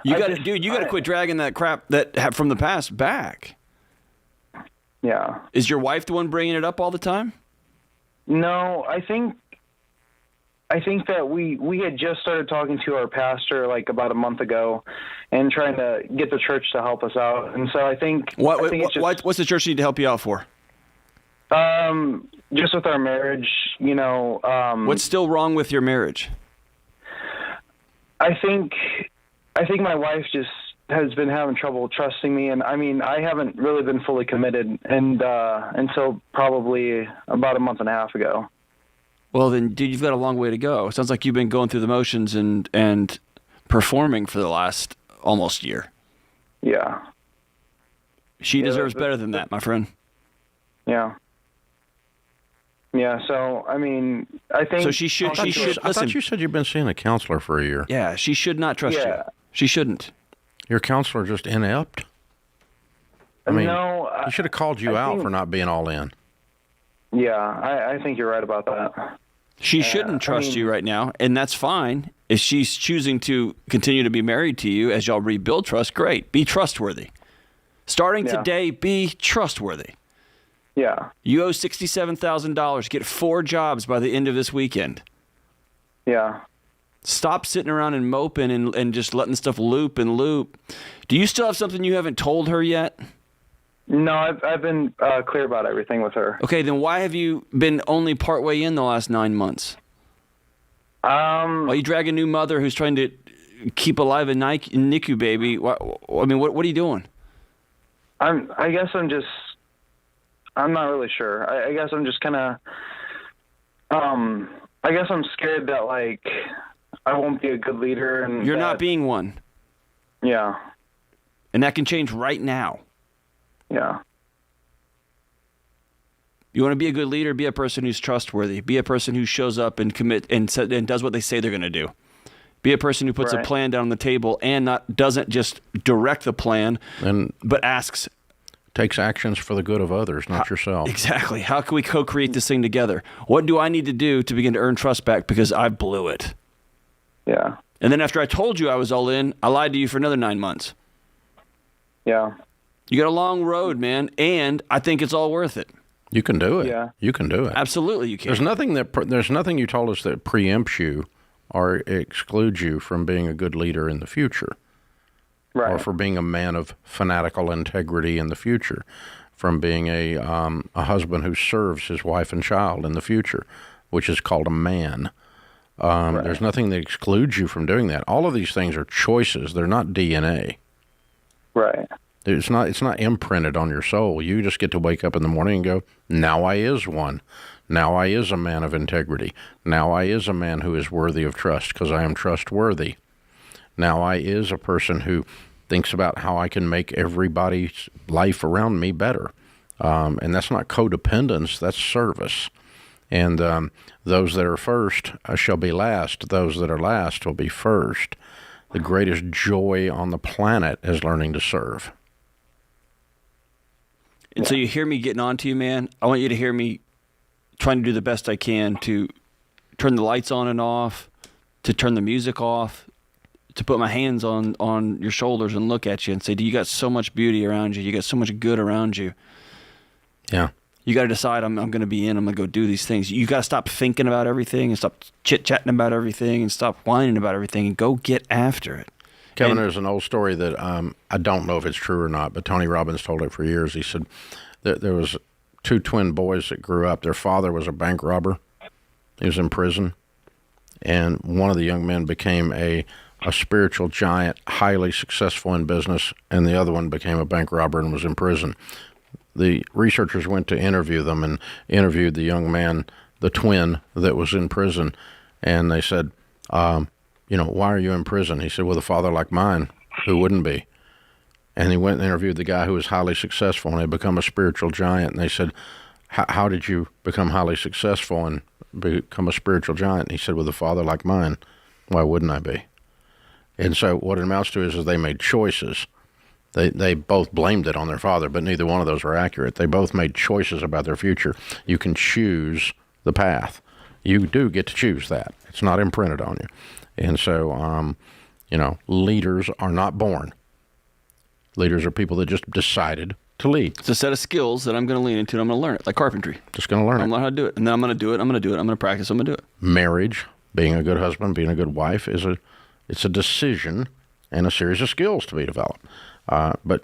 You got to quit dragging that crap from the past back. Yeah. Is your wife the one bringing it up all the time? No, I think that we had just started talking to our pastor like about a month ago, and trying to get the church to help us out. And so I think what's the church need to help you out for? Just with our marriage, What's still wrong with your marriage? I think my wife just has been having trouble trusting me, and I haven't really been fully committed, and until probably about a month and a half ago. Well, then, dude, you've got a long way to go. It sounds like you've been going through the motions and performing for the last almost year. Yeah. She deserves better than that, my friend. Yeah. Yeah, so, I think... So she should... I thought you said you've been seeing a counselor for a year. Yeah, she should not trust you. She shouldn't. Your counselor just inept? No, he should have called you out for not being all in. Yeah, I think you're right about that. She shouldn't trust you right now, and that's fine. If she's choosing to continue to be married to you as y'all rebuild trust, great. Be trustworthy. Starting today, be trustworthy. Yeah. You owe $67,000. Get 4 jobs by the end of this weekend. Yeah. Stop sitting around and moping and just letting stuff loop and loop. Do you still have something you haven't told her yet? No, I've been clear about everything with her. Okay, then why have you been only partway in the last 9 months? Why you drag a new mother who's trying to keep alive a NICU baby. What are you doing? I'm not really sure. I guess I'm just kind of, I guess I'm scared that, like, I won't be a good leader. And you're not being one. Yeah. And that can change right now. Yeah. You want to be a good leader, be a person who's trustworthy. Be a person who shows up and commit and does what they say they're going to do. Be a person who puts a plan down on the table and doesn't just direct the plan, but asks. Takes actions for the good of others, not yourself. Exactly. How can we co-create this thing together? What do I need to do to begin to earn trust back because I blew it? Yeah. And then after I told you I was all in, I lied to you for another 9 months. Yeah. You got a long road, man, and I think it's all worth it. You can do it. Yeah. You can do it. Absolutely, you can. There's nothing you told us that preempts you or excludes you from being a good leader in the future. Right. Or for being a man of fanatical integrity in the future, from being a husband who serves his wife and child in the future, which is called a man. There's nothing that excludes you from doing that. All of these things are choices. They're not DNA. Right. It's not imprinted on your soul. You just get to wake up in the morning and go, now I is one. Now I is a man of integrity. Now I is a man who is worthy of trust because I am trustworthy. Now I is a person who thinks about how I can make everybody's life around me better. And that's not codependence, that's service. And those that are first shall be last. Those that are last will be first. The greatest joy on the planet is learning to serve. And so you hear me getting on to you, man. I want you to hear me trying to do the best I can to turn the lights on and off, to turn the music off, to put my hands on your shoulders and look at you and say, you got so much beauty around you. You got so much good around you. Yeah. You got to decide I'm going to be in. I'm going to go do these things. You got to stop thinking about everything and stop chit-chatting about everything and stop whining about everything and go get after it. Kevin, there's an old story that I don't know if it's true or not, but Tony Robbins told it for years. He said that there was 2 twin boys that grew up. Their father was a bank robber. He was in prison. And one of the young men became a spiritual giant, highly successful in business, and the other one became a bank robber and was in prison. The researchers went to interview them and interviewed the young man, the twin that was in prison, and they said, why are you in prison? He said, with a father like mine, who wouldn't be? And he went and interviewed the guy who was highly successful and had become a spiritual giant, and they said, how did you become highly successful and become a spiritual giant? And he said, with a father like mine, why wouldn't I be? And so what it amounts to is they made choices. They both blamed it on their father, but neither one of those were accurate. They both made choices about their future. You can choose the path. You do get to choose that. It's not imprinted on you. And so, leaders are not born. Leaders are people that just decided to lead. It's a set of skills that I'm going to lean into and I'm going to learn it, like carpentry. Just going to learn it. I'm going to learn how to do it. And then I'm going to do it. I'm going to practice. I'm going to do it. Marriage, being a good husband, being a good wife, it's a decision and a series of skills to be developed. But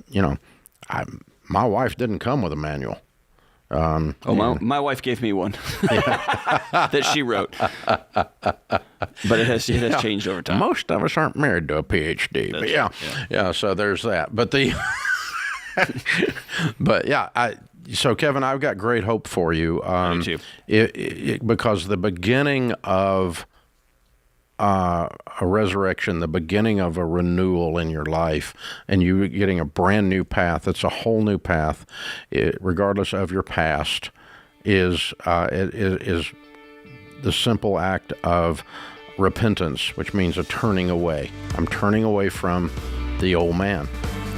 my wife didn't come with a manual. My wife gave me one that she wrote, but it has changed over time. Most of us aren't married to a PhD, but yeah. So there's that. But so Kevin, I've got great hope for you. Me too. Because the beginning of a resurrection, the beginning of a renewal in your life, and you getting a brand new path. It's a whole new path, regardless of your past. Is the simple act of repentance, which means a turning away. I'm turning away from the old man.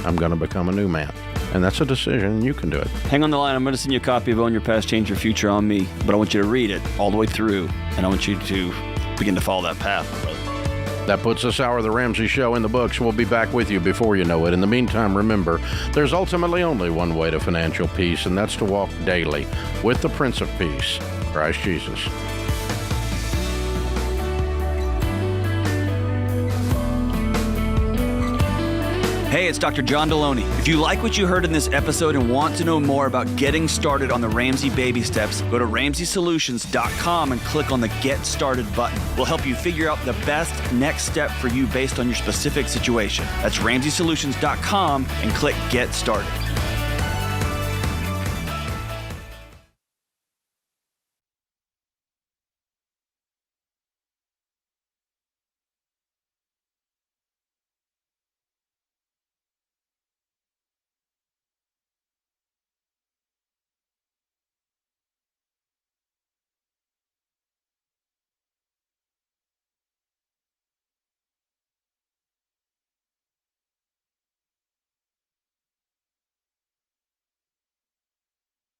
I'm going to become a new man. And that's a decision, and you can do it. Hang on the line. I'm going to send you a copy of Own Your Past, Change Your Future on me, but I want you to read it all the way through, and I want you to begin to follow that path. That puts this hour of the Ramsey Show in the books. We'll be back with you before you know it. In the meantime, remember, there's ultimately only one way to financial peace, and that's to walk daily with the Prince of Peace, Christ Jesus. Hey, it's Dr. John Deloney. If you like what you heard in this episode and want to know more about getting started on the Ramsey baby steps, go to RamseySolutions.com and click on the Get Started button. We'll help you figure out the best next step for you based on your specific situation. That's RamseySolutions.com and click Get Started.